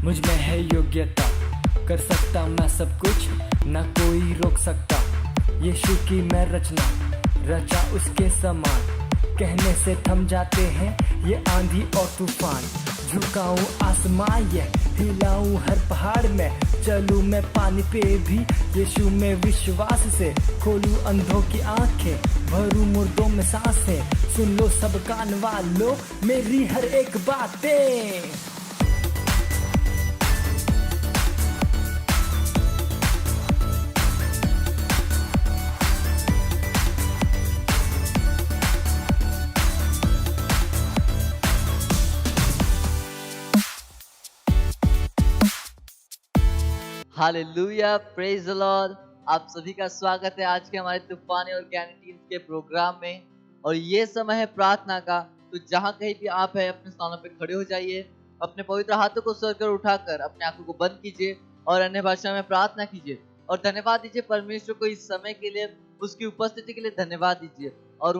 मुझ में है योग्यता, कर सकता मैं सब कुछ, ना कोई रोक सकता। यीशु की मैं रचना, रचा उसके समान। कहने से थम जाते हैं ये आंधी और तूफान। झुकाऊं आसमान ये, हिलाऊं हर पहाड़ में, चलूं मैं पानी पे भी यीशु में विश्वास से। खोलूं अंधों की आंखें, भरूं मुर्दों में सांसें। सुन लो सब कान वालों मेरी हर एक बातें। Hallelujah, praise the lord. आप सभी का स्वागत है आज के हमारे तूफानी और ज्ञानी टीम्स के प्रोग्राम में। और ये समय है प्रार्थना का। तो जहाँ कहीं भी आप है अपने स्थानों पे खड़े हो जाइए, अपने पवित्र हाथों को सर कर उठाकर अपने आंखों को बंद कीजिए और अन्य भाषा में प्रार्थना कीजिए और धन्यवाद दीजिए परमेश्वर को इस समय के लिए, उसकी उपस्थिति के लिए धन्यवाद दीजिए और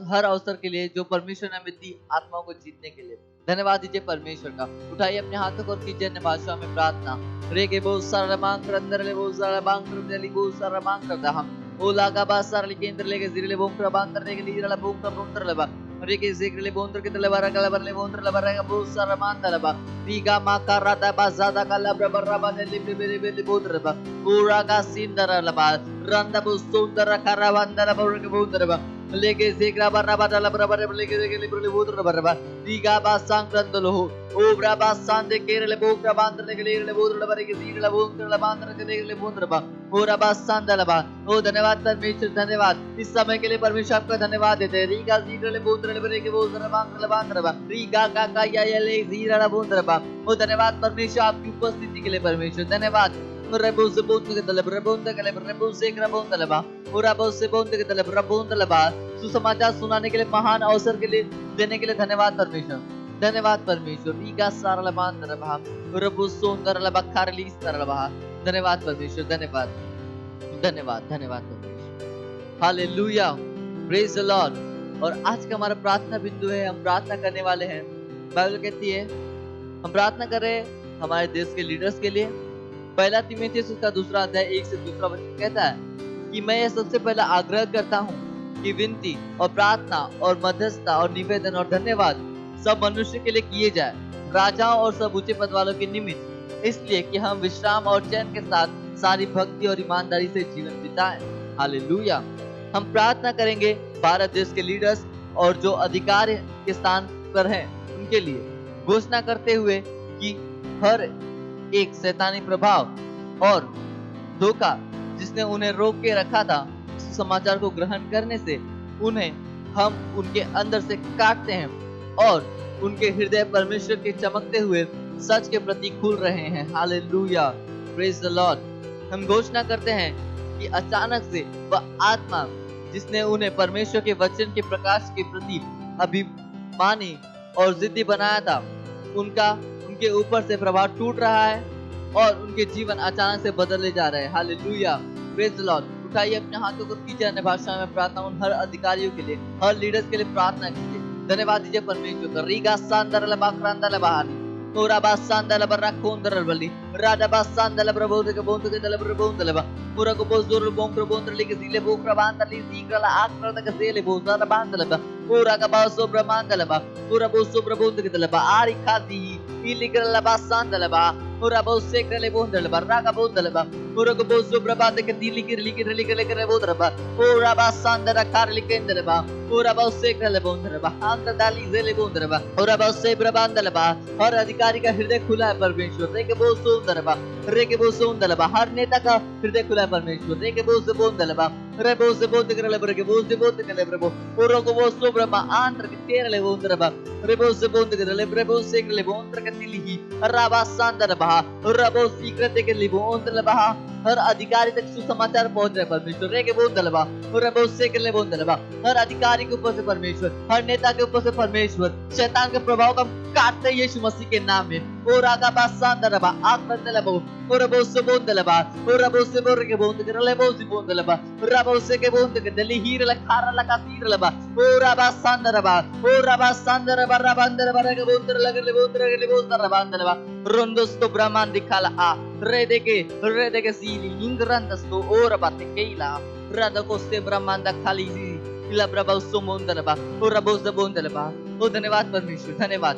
हर अवसर के लिए जो परमेश्वर ने हमें दी आत्माओं को जीतने के लिए। धन्यवाद दीजिए परमेश्वर का। उठाइए अपने हाथों को और कीजिए अन्य भाषा में प्रार्थना। रेगे बो सारा मांग अंदर ले बो सारा मांग रंदली बो सारा मांग करता हम ओला का बा सारा केंद्र लेके जिरले बोम कर बांग करने के लिए जिरला बोम कर बोंतर लबा रेगे जिरले बोंतर के तले बारा कला बरले बोंतर लबा रेगा बो सारा मान लबा रीगा मा का राता बा ज्यादा का लब्र बर्रा बा ने लिबे बेरे बेरे बोंतर लबा पूरा का सिंदर लबा रंदा बो सुंदर खरा बंदर बो के बोंतर लबा लेके जिगरा बर्रा बा लब्र बर्रे लेके लिबे बोंतर लबा रीगा बा सांग रंदलो ओ ब्राबा सांदे केरले बोकरा बांदर लेके लेले बोंतर लबा रेगे जिगला बोंतर लबा बांदर के लेके बोंतर लबा पूरा बा सांदा लबा। ओ धन्यवाद परमेश्वर, धन्यवाद इस समय के लिए परमेश्वर आपका धन्यवाद देते हैं। रीगा जिगले बोंतर लबा रेगे बोंतर बांदर बांदर बा रीगा का या ले जिगरा बोंतर बा। ओ धन्यवाद परमेश्वर आपकी उपस्थिति के लिए परमेश्वर, धन्यवाद। रेबो से बोंतर के तले बोंतर के रेबो से बोंतर लबा पूरा बो से बोंतर के तले बोंतर लबा सुसमाचार सुनाने के लिए महान अवसर के लिए देने के लिए धन्यवाद परमेश्वर, धन्यवाद परमेश्वर। रीगा सारा लबान तरबा रबु सुंदर लबखार लीस तरबा। धन्यवाद परमेश्वर, धन्यवाद धन्यवाद धन्यवाद परमेश्वर। Hallelujah, praise the Lord. और आज का हमारा प्रार्थना बिंदु है, हम प्रार्थना करने वाले हैं। बाइबल कहती है हम प्रार्थना कर रहे हैं हमारे देश के लीडर्स के लिए। पहला तीमुथियुस उसका 2 अध्याय 1 से 2 वचन कहता है कि मैं ये सबसे पहला आग्रह करता हूँ कि विनती और प्रार्थना और मध्यस्थता और निवेदन और धन्यवाद सब मनुष्य के लिए किए जाए, राजाओं और सब ऊंचे पद वालों के निमित्त, इसलिए कि हम विश्राम और चैन के साथ सारी भक्ति और ईमानदारी से जीवन बिताएं। हालेलुया। हम प्रार्थना करेंगे भारत देश के लीडर्स और जो अधिकार के स्थान पर हैं उनके लिए, घोषणा करते हुए कि हर एक शैतानी प्रभाव और धोखा जिसने उन्हें रोक के रखा था समाचार को ग्रहण करने से, उन्हें हम उनके अंदर से काटते हैं और उनके हृदय परमेश्वर के चमकते हुए सच के प्रति खुल रहे हैं। Hallelujah, praise the Lord. हम घोषणा करते हैं कि अचानक से वह आत्मा जिसने उन्हें परमेश्वर के वचन के प्रकाश के प्रति अभिमानी और जिद्दी बनाया था, उनके ऊपर से प्रभाव टूट रहा है और उनके जीवन अचानक से बदलने जा रहे हैं। Hallelujah, praise the Lord. उठाइए अपने हाथों को, कीजिए अन्य भाषा में प्रार्थना। उन हर अधिकारियों के लिए, हर लीडर्स के लिए प्रार्थना कीजिए। धन्यवाद दीजिए परमेश्वर का। रीगा सांदर लबा क्रांदल बहानी तोरा बा सांदल बरा कोंदर बली राडा बा सांदल प्रबोध के बोंद के दल प्रबोध लबा पूरा को बोस जोर बोंग प्रबोध लेके जिले बोकरा बांध ली सीकला आक्रद के सेले बोसा बांध लबा पूरा का बासो ब्रह्मांड लबा पूरा बोसो प्रबोध के दलबा आरी खाती इली कर लबा सांदल बा पूरा बोस से करले बोंद लबा रागा बोंद लबा पूरा को बोसो प्रभात के दिली कर बोंद लबा पूरा बा सांदर कार लिकेंद लबा पूरा बोस से करले बोंद लबा आंत दाली जेले बोंद लबा पूरा बोस से प्रबंध लबा हर अधिकारी का हृदय खुला है परमेश्वर। रे के बोस सुंदर बा रे के बोस सुंदर बा हर नेता का हृदय खुला है परमेश्वर। रे के बोस बोंद लबा रे बोस बोंद करले बर के बोस बोंद करले प्रभु पूरा को बोस ब्रह्मा आंतर के तेरले बोंद लबा रे बोस बोंद करले प्रभु से करले बोंद के तिली राबा सांदर बा रबो सीक्रते के लिए बोंद लबा हर अधिकारी तक सुसमाचार पहुंच रहे परमेश्वर। रे के बोंद लबा और बोस से करले बोंद लबा हर अधिकारी के ऊपर से परमेश्वर, हर नेता के ऊपर से परमेश्वर शैतान के प्रभाव का काटते यीशु मसीह के नाम में। ora kabasandalaba akandalabo ora bosse bondalaba ora bosse borge bondale bosse bondalaba ora bosse ke bonde dali hirala kharala kasiralaba ora basandalaba rabandalaba ke bondale ke bondale bandalaba rondosto brahmandikala a redeke sili ingrandasto ora batekeila Radakoste Brahmanda Khalidi इला प्रभु सुमोंदलबा और रबोज़ बोंदलबा ओ धन्यवाद परमेश्वर धन्यवाद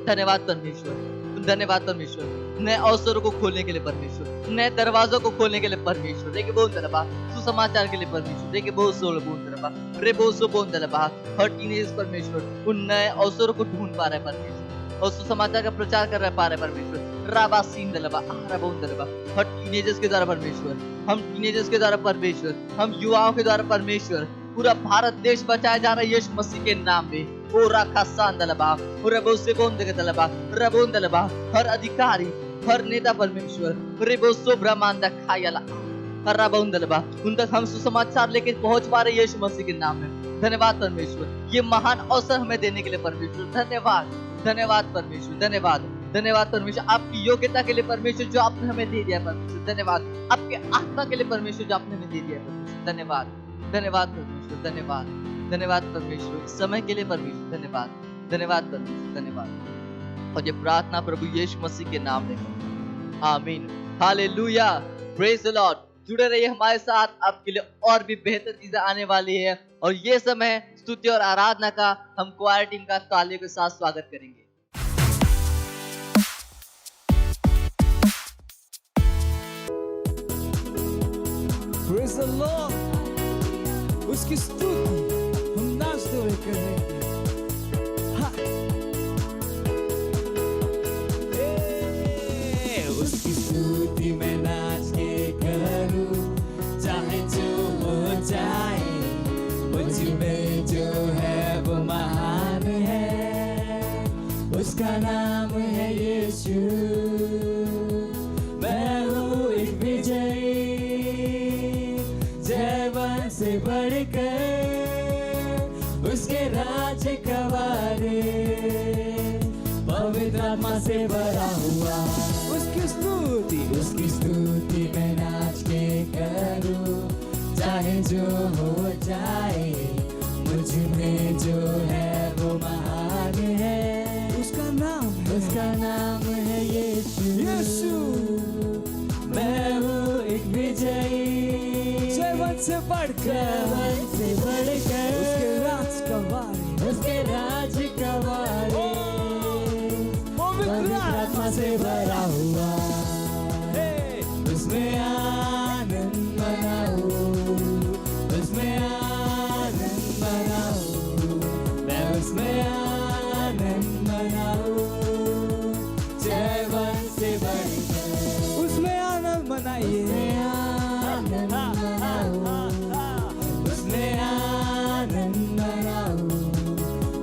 धन्यवाद परमेश्वर धन्यवाद परमेश्वर नए अवसरों को खोलने के लिए परमेश्वर नए दरवाजों को खोलने के लिए परमेश्वर देखिए बोंदलबा सुसमाचार के लिए परमेश्वर देखिए बहुत सोल बोंदलबा रे बहुत सो बोंदलबा हर टीनेजर्स परमेश्वर उन नए अवसरों को ढूंढ पा रहे परमेश्वर और सुसमाचार का प्रचार कर पा रहे परमेश्वर राबा सींदलबा आरा बोंदलबा हर टीनेजर्स के द्वारा परमेश्वर हम टीनेजर्स के द्वारा परमेश्वर हम युवाओं के द्वारा परमेश्वर पूरा भारत देश बचाया जा रहा है यीशु मसीह के नाम में ओ राखा सांदलबा और रबो से बोंदलबा रबोंदलबा हर अधिकारी हर नेता परमेश्वर रेबो सो ब्रह्मांड खायला रबोंदलबा उन तक हम सुसमाचार लेके पहुंच पा रहे यीशु मसीह के नाम में धन्यवाद परमेश्वर ये महान अवसर हमें देने के लिए परमेश्वर धन्यवाद धन्यवाद परमेश्वर धन्यवाद धन्यवाद परमेश्वर आपकी योग्यता के लिए परमेश्वर जो आपने हमें दे दिया परमेश्वर धन्यवाद आपके आत्मा के लिए परमेश्वर जो आपने हमें दे दिया परमेश्वर धन्यवाद धन्यवाद परमेश्वर धन्यवाद धन्यवाद परमेश्वर समय के लिए परमेश्वर धन्यवाद धन्यवाद परमेश्वर धन्यवाद और ये प्रार्थना प्रभु यीशु मसीह के नाम में आमीन हालेलुया प्रेज द लॉर्ड जुड़े रहिए हमारे साथ आपके लिए और भी बेहतर चीजें आने वाली है और ये समय स्तुति और आराधना का हम क्वायर टीम का तालियों के साथ स्वागत करेंगे Praise the Lord. उसकी स्तुति हम नाचते हुए करेंगे उसकी स्तुति में नाच के करूं चाहे जो हो जाए मुझ में जो है वो महान है उसका नाम है यीशु मैं हूँ एक विजयी जयवन से बढ़कर उसके राज का वारिस पवित्र आत्मा से भरा हुआ उसकी स्तुति में नाच के करूं चाहे जो हो जाए मुझ में जो है वो महान है उसका नाम है यीशु मैं हूँ एक विजयी जयवन से बढ़कर उसके राज का वारिस पवित्र आत्मा से भरा हुआ उसमें आनंद मनाओ उसमें आनंद मनाओ मैं उसमें आनंद मनाओ जयवन से बढ़कर उसमें आनंद मनाइए आनंद मनाओ उसमें आनंद मनाओ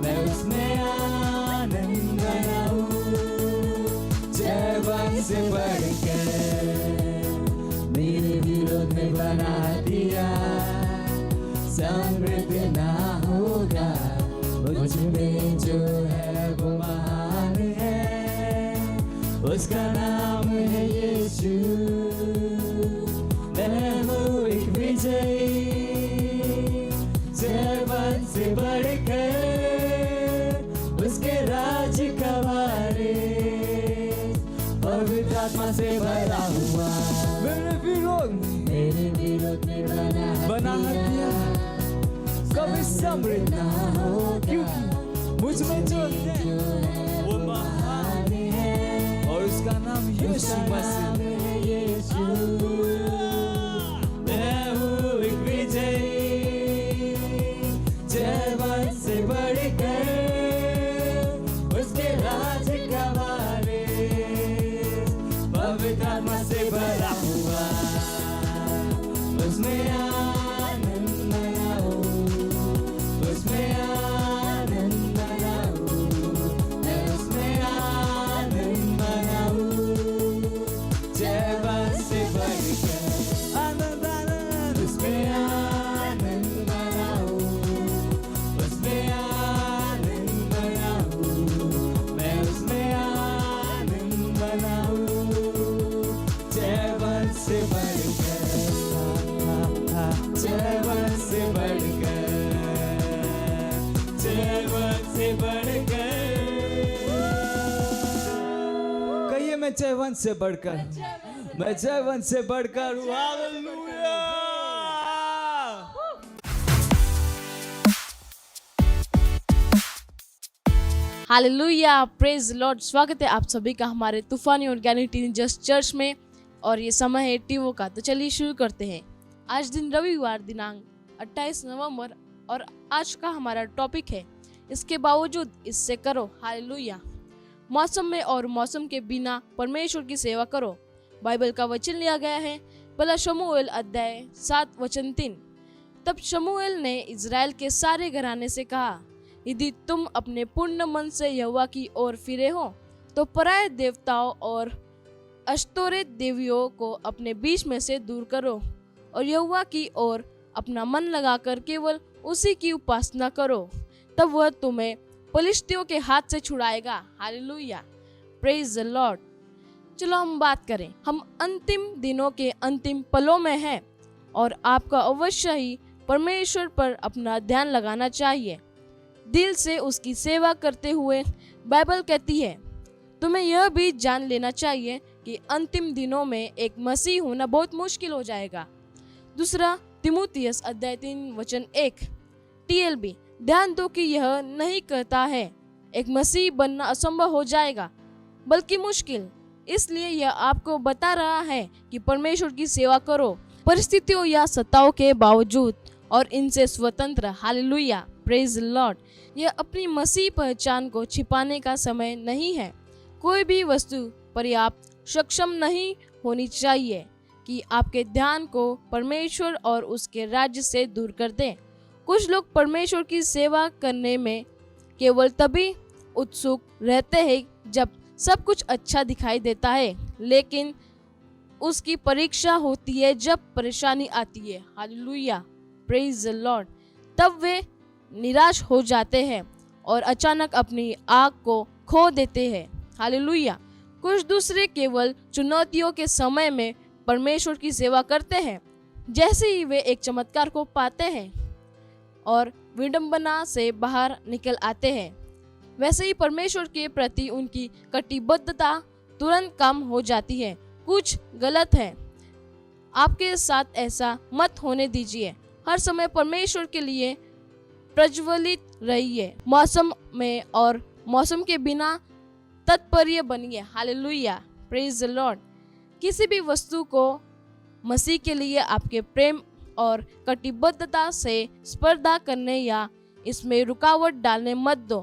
मैं उसमें आनंद मनाओ जयवन से बढ़कर मेरे विरोध में बना दिया समृद्ध ना होगा मुझ में जो है वो महान है उसका नाम है यीशु मैं हूँ एक विजयी जयवन से बढ़कर उसके राज का वारिस पवित्र आत्मा से भरा हुआ मेरे विरोध में बना दिया कभी समृद्ध ना हो क्योंकि मुझ में जो है वो महान है और उसका नाम यीशु मसीह मैं हूँ एक विजयी जयवन से बढ़कर उसके राज का वारिस पवित्र आत्मा से भरा हुआ उसमें आनंद मनाओ उसमें आनंद मनाओ मैं उसमें आनंद मनाओ जयवन से बढ़कर जयवंत से बढ़कर हूँ, मैं जयवंत से बढ़कर हूँ। हालेलुया। Hallelujah, praise Lord. स्वागत है आप सभी का हमारे तूफानी ऑर्गेनिक टीनेजर्स चर्च में, और ये समय है टीवो का। तो चलिए शुरू करते हैं। आज दिन रविवार दिनांक 28 नवंबर, और आज का हमारा टॉपिक है इसके बावजूद इससे करो। हालेलुया। मौसम में और मौसम के बिना परमेश्वर की सेवा करो। बाइबल का वचन लिया गया है पहला शमूएल अध्याय 7 वचन 3। तब शमूएल ने इजराइल के सारे घराने से कहा, यदि तुम अपने पूर्ण मन से यहोवा की ओर फिरे हो तो पराये देवताओं और अश्तोरेत देवियों को अपने बीच में से दूर करो, और यहोवा की ओर अपना मन लगाकर केवल उसी की उपासना करो, तब वह तुम्हें पलिश्तियों के हाथ से छुड़ाएगा। Hallelujah, praise the lord. चलो हम बात करें। हम अंतिम दिनों के अंतिम पलों में हैं, और आपको अवश्य ही परमेश्वर पर अपना ध्यान लगाना चाहिए, दिल से उसकी सेवा करते हुए। बाइबल कहती है तुम्हें यह भी जान लेना चाहिए कि अंतिम दिनों में एक मसीह होना बहुत मुश्किल हो जाएगा। दूसरा तिमुथियुस अध्याय 3 वचन 1। TLB, ध्यान दो कि यह नहीं कहता है एक मसीह बनना असंभव हो जाएगा, बल्कि मुश्किल। इसलिए यह आपको बता रहा है कि परमेश्वर की सेवा करो, परिस्थितियों या सत्ताओं के बावजूद, और इनसे स्वतंत्र। Hallelujah, praise Lord. यह अपनी मसीह पहचान को छिपाने का समय नहीं है। कोई भी वस्तु पर्याप्त सक्षम नहीं होनी चाहिए कि आपके ध्यान को परमेश्वर और उसके राज्य से दूर कर दे। कुछ लोग परमेश्वर की सेवा करने में केवल तभी उत्सुक रहते हैं जब सब कुछ अच्छा दिखाई देता है, लेकिन उसकी परीक्षा होती है जब परेशानी आती है। Hallelujah, praise the Lord. तब वे निराश हो जाते हैं और अचानक अपनी आग को खो देते हैं। हालेलुया। कुछ दूसरे केवल चुनौतियों के समय में परमेश्वर की सेवा करते हैं। जैसे ही वे एक चमत्कार को पाते हैं और विडंबना से बाहर निकल आते हैं, वैसे ही परमेश्वर के प्रति उनकी कटिबद्धता तुरंत कम हो जाती है। कुछ गलत है। आपके साथ ऐसा मत होने दीजिए। हर समय परमेश्वर के लिए प्रज्वलित रहिए। मौसम में और मौसम के बिना तत्पर्य बनिए। Hallelujah, praise the Lord. किसी भी वस्तु को मसीह के लिए आपके प्रेम और कटिबद्धता से स्पर्धा करने या इसमें रुकावट डालने मत दो।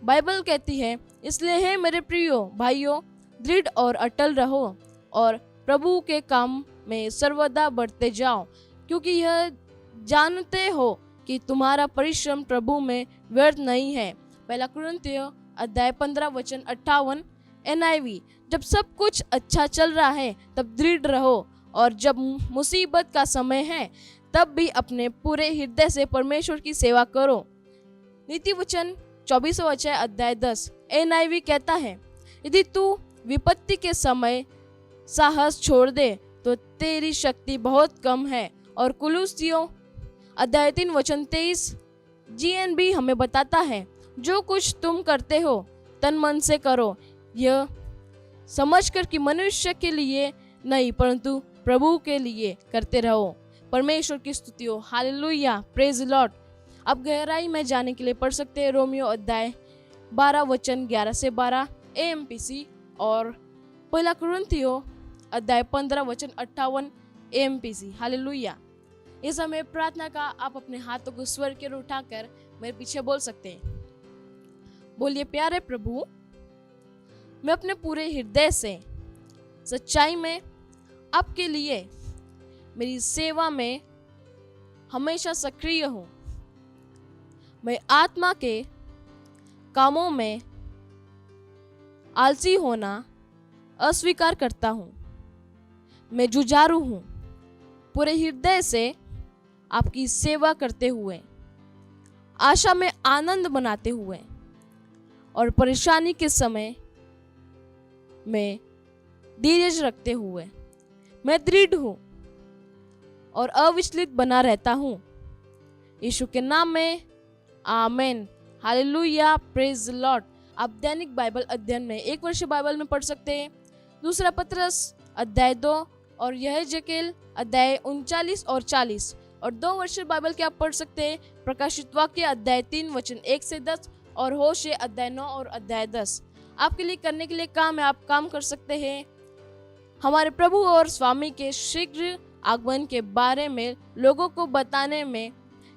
बाइबल कहती है, इसलिए हे मेरे प्रियो भाइयों, दृढ़ और अटल रहो और प्रभु के काम में सर्वदा बढ़ते जाओ, क्योंकि यह जानते हो कि तुम्हारा परिश्रम प्रभु में व्यर्थ नहीं है। पहला कुरिन्थियों अध्याय 15 वचन 58 NIV। जब सब कुछ अच्छा चल रहा है तब दृढ़ रहो, और जब मुसीबत का समय है तब भी अपने पूरे हृदय से परमेश्वर की सेवा करो। नीति वचन 24 अध्याय 10 NIV कहता है, यदि तू विपत्ति के समय साहस छोड़ दे तो तेरी शक्ति बहुत कम है। और कुलुस्सियों अध्याय 3 वचन 23 GNB हमें बताता है, जो कुछ तुम करते हो तन मन से करो, यह समझकर कि मनुष्य के लिए नहीं परंतु प्रभु के लिए करते रहो। परमेश्वर की स्तुति हो। Hallelujah, praise Lord. अब गहराई में जाने के लिए पढ़ सकते हैं रोमियो अध्याय 12 वचन 11 से 12 AMPC, और पहला कुरिन्थियों अध्याय 15 वचन 58 AMPC। हालेलुया। इस समय प्रार्थना का आप अपने हाथों को स्वर की ओर उठाकर मेरे पीछे बोल सकते हैं। बोलिए, प्यारे प्रभु, मैं अपने पूरे हृदय से सच्चाई में आपके लिए मेरी सेवा में हमेशा सक्रिय हूँ। मैं आत्मा के कामों में आलसी होना अस्वीकार करता हूँ। मैं जुझारू हूँ, पूरे हृदय से आपकी सेवा करते हुए, आशा में आनंद बनाते हुए, और परेशानी के समय में धीरज रखते हुए मैं दृढ़ हूँ और अविचलित बना रहता हूँ। यीशु के नाम में amen. Hallelujah, praise the lord. आप दैनिक बाइबल अध्ययन में एक वर्ष बाइबल में पढ़ सकते हैं। दूसरा पतरस अध्याय 2 और यह जकेल अध्याय 39 और 40। और 2 वर्षीय बाइबल के आप पढ़ सकते हैं प्रकाशित वाक्य अध्याय 3 वचन 1 से 10 और होशे अध्याय 9 और अध्याय 10। आपके लिए करने के लिए काम है, आप काम कर सकते हैं हमारे प्रभु और स्वामी के शीघ्र आगमन के बारे में लोगों को बताने में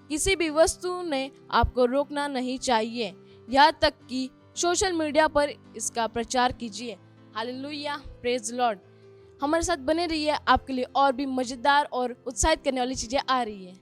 किसी भी वस्तु ने आपको रोकना नहीं चाहिए, यहाँ तक कि सोशल मीडिया पर इसका प्रचार कीजिए। Hallelujah, praise Lord. हमारे साथ बने रहिए, आपके लिए और भी मजेदार और उत्साहित करने वाली चीजें आ रही है।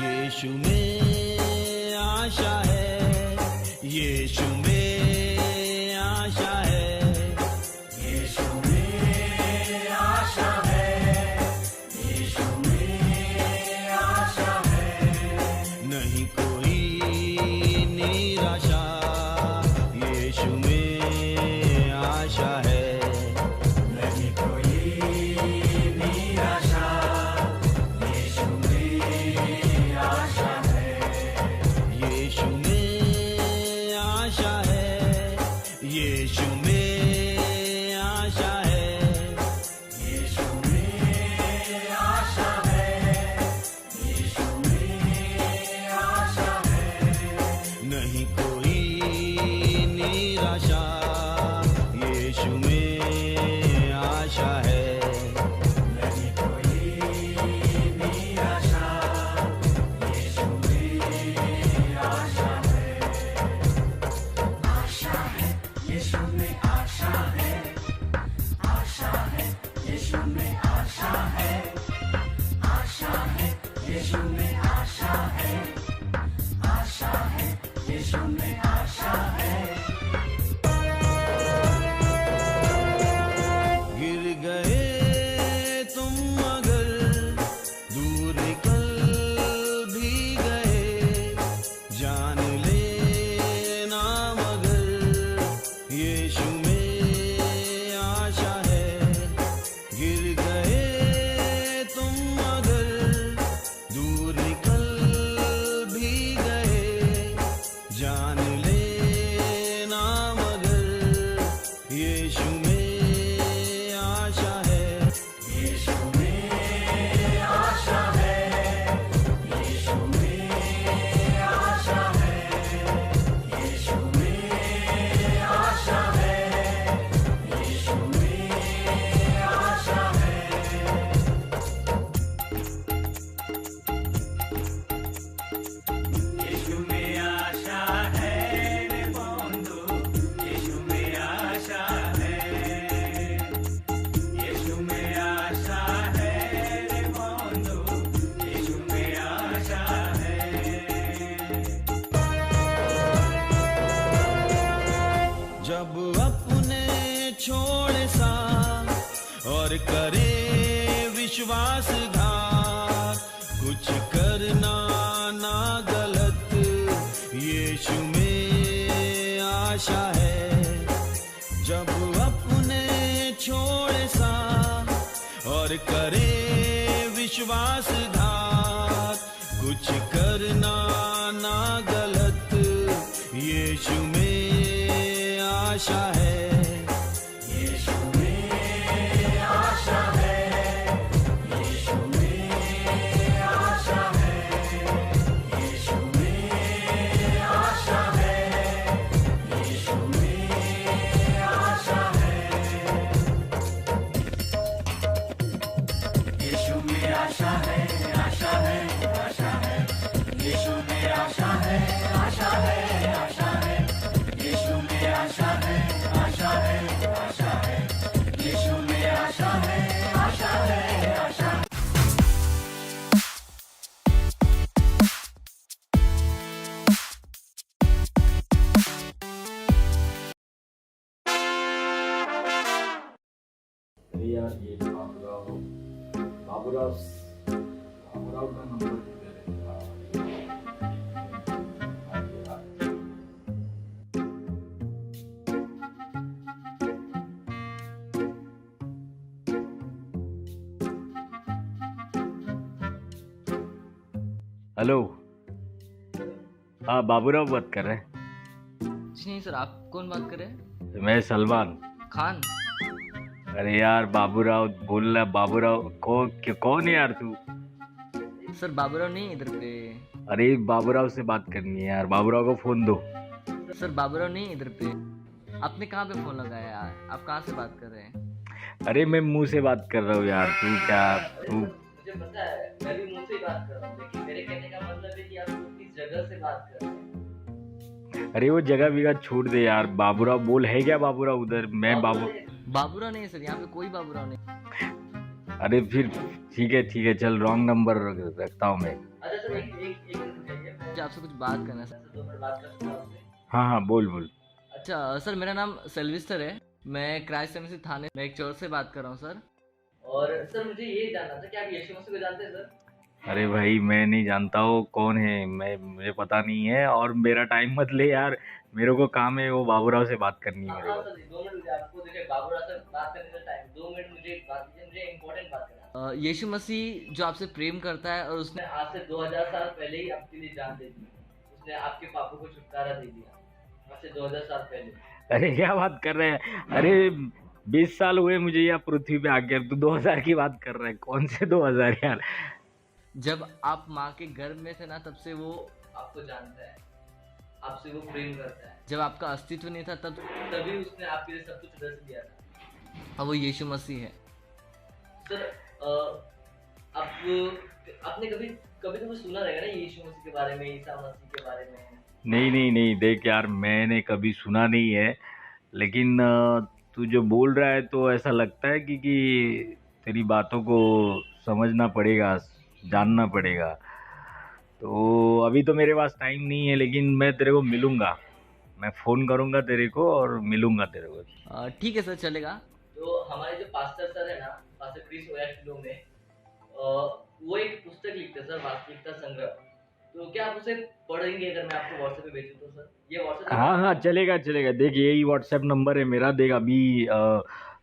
यीशु में आशा है, यीशु में आशा है, यीशु में आशा है, यीशु में आशा है। नहीं कोई निराशा, यीशु में आशा है। नहीं कोई निराशा, यीशु में आशा है। यीशु में आशा है, यीशु में आशा है, यीशु में आशा है, यीशु में आशा है। नहीं कोई निराशा, यीशु में आशा है। नहीं कोई निराशा, यीशु में आशा है। आशा है, यीशु में आशा है, आशा है, यीशु में आशा है, आशा है, यीशु में आशा है, आशा है, यीशु में आशा है। गिर गए तुम मगर दूर निकल भी गए, जान लेना मगर यीशु में आशा है। गिर गए तुम मगर दूर निकल भी गए, जान ले बाबूराव का नंबर किधर है? हेलो। हाँ, बाबूराव बात कर रहे हैं। जी नहीं सर, आप कौन बात कर रहे हैं? मैं सलमान। खान। अरे यार बाबूराव बोल रहा, बाबूराव कौन है यार तू? सर बाबूराव नहीं है इधर पे। अरे बाबूराव से बात करनी है यार, बाबूराव को फोन दो। सर बाबूराव नहीं है इधर पे। आपने कहाँ पे फोन लगाया यार? आप कहाँ से बात कर रहे हैं? अरे मैं मुंह से बात कर रहा हूँ यार, तू मुझे पता है, मैं भी मुंह से ही बात कर रहा हूँ, लेकिन मेरे कहने का मतलब है कि आप किस जगह से बात कर रहे हैं। अरे वो जगह बिगह छोड़ दे यार। बाबूराव बोल, है क्या बाबूराव उधर? मैं बाबूराव नहीं है सर, यहाँ पे कोई बाबूराव नहीं। अरे फिर ठीक है, चल रॉन्ग नंबर रखता हूँ मैं। अच्छा सर, एक मिनट चाहिए, मुझे आपसे कुछ बात करना है सर। 2 मिनट बात कर सकता हूँ आपसे? हाँ बोल। अच्छा सर, मेरा नाम सेल्विस्टर है, मैं क्राइस्ट एमसी थाने में एक चौर से बात कर रहा हूँ सर। और सर मुझे ये जानना था कि आप यीशु मसीह को जानते हैं सर? अरे भाई मैं नहीं जानता हूँ कौन है, मुझे पता नहीं है, और मेरा टाइम मत ले यार, मेरे को काम है, वो बाबूराव से बात करनी है मेरे को। सर 2 मिनट मुझे आपको देखिए, बाबूराव से बात करने का टाइम 2 मिनट मुझे बात कीजिए, मुझे इंपॉर्टेंट बात करना है। यीशु मसीह जो आपसे प्रेम करता है और उसने आज से 2000 साल पहले ही आपके लिए जान दे दी, उसने आपके पापों को छुटकारा दे दिया आज से 2000 साल पहले। अरे क्या बात कर रहे हैं? अरे 20 साल हुए मुझे यहाँ पृथ्वी पे आके, तू 2000 की बात कर रहा है? कौन से 2000 यार? जब आप माँ के गर्भ में थे ना, तब से वो आपको जानता है, आपसे वो प्रेम करता है। जब आपका अस्तित्व नहीं था तभी उसने आपके लिए सब कुछ रच दिया था, और वो यीशु मसीह है। सर आपने कभी तो सुना रहेगा ना यीशु मसीह के बारे में, ईसा मसीह के बारे में? नहीं, देख यार मैंने कभी सुना नहीं है, लेकिन तू जो बोल रहा है तो ऐसा लगता है कि तेरी बातों को समझना पड़ेगा, जानना पड़ेगा। तो अभी तो मेरे पास टाइम नहीं है, लेकिन मैं तेरे को मिलूंगा, मैं फ़ोन करूंगा तेरे को और मिलूंगा तेरे को। ठीक है सर, चलेगा। तो हमारे जो पास्टर सर है ना, पास्टर क्रिस ओयाशिलो में, वो एक पुस्तक लिखते हैं सर, वास्तविकता संग्रह। तो क्या आप उसे पढ़ेंगे अगर मैं आपको व्हाट्सएप पे भेजूं तो सर? ये व्हाट्सएप? हाँ चलेगा। देख यही व्हाट्सएप नंबर है मेरा, देख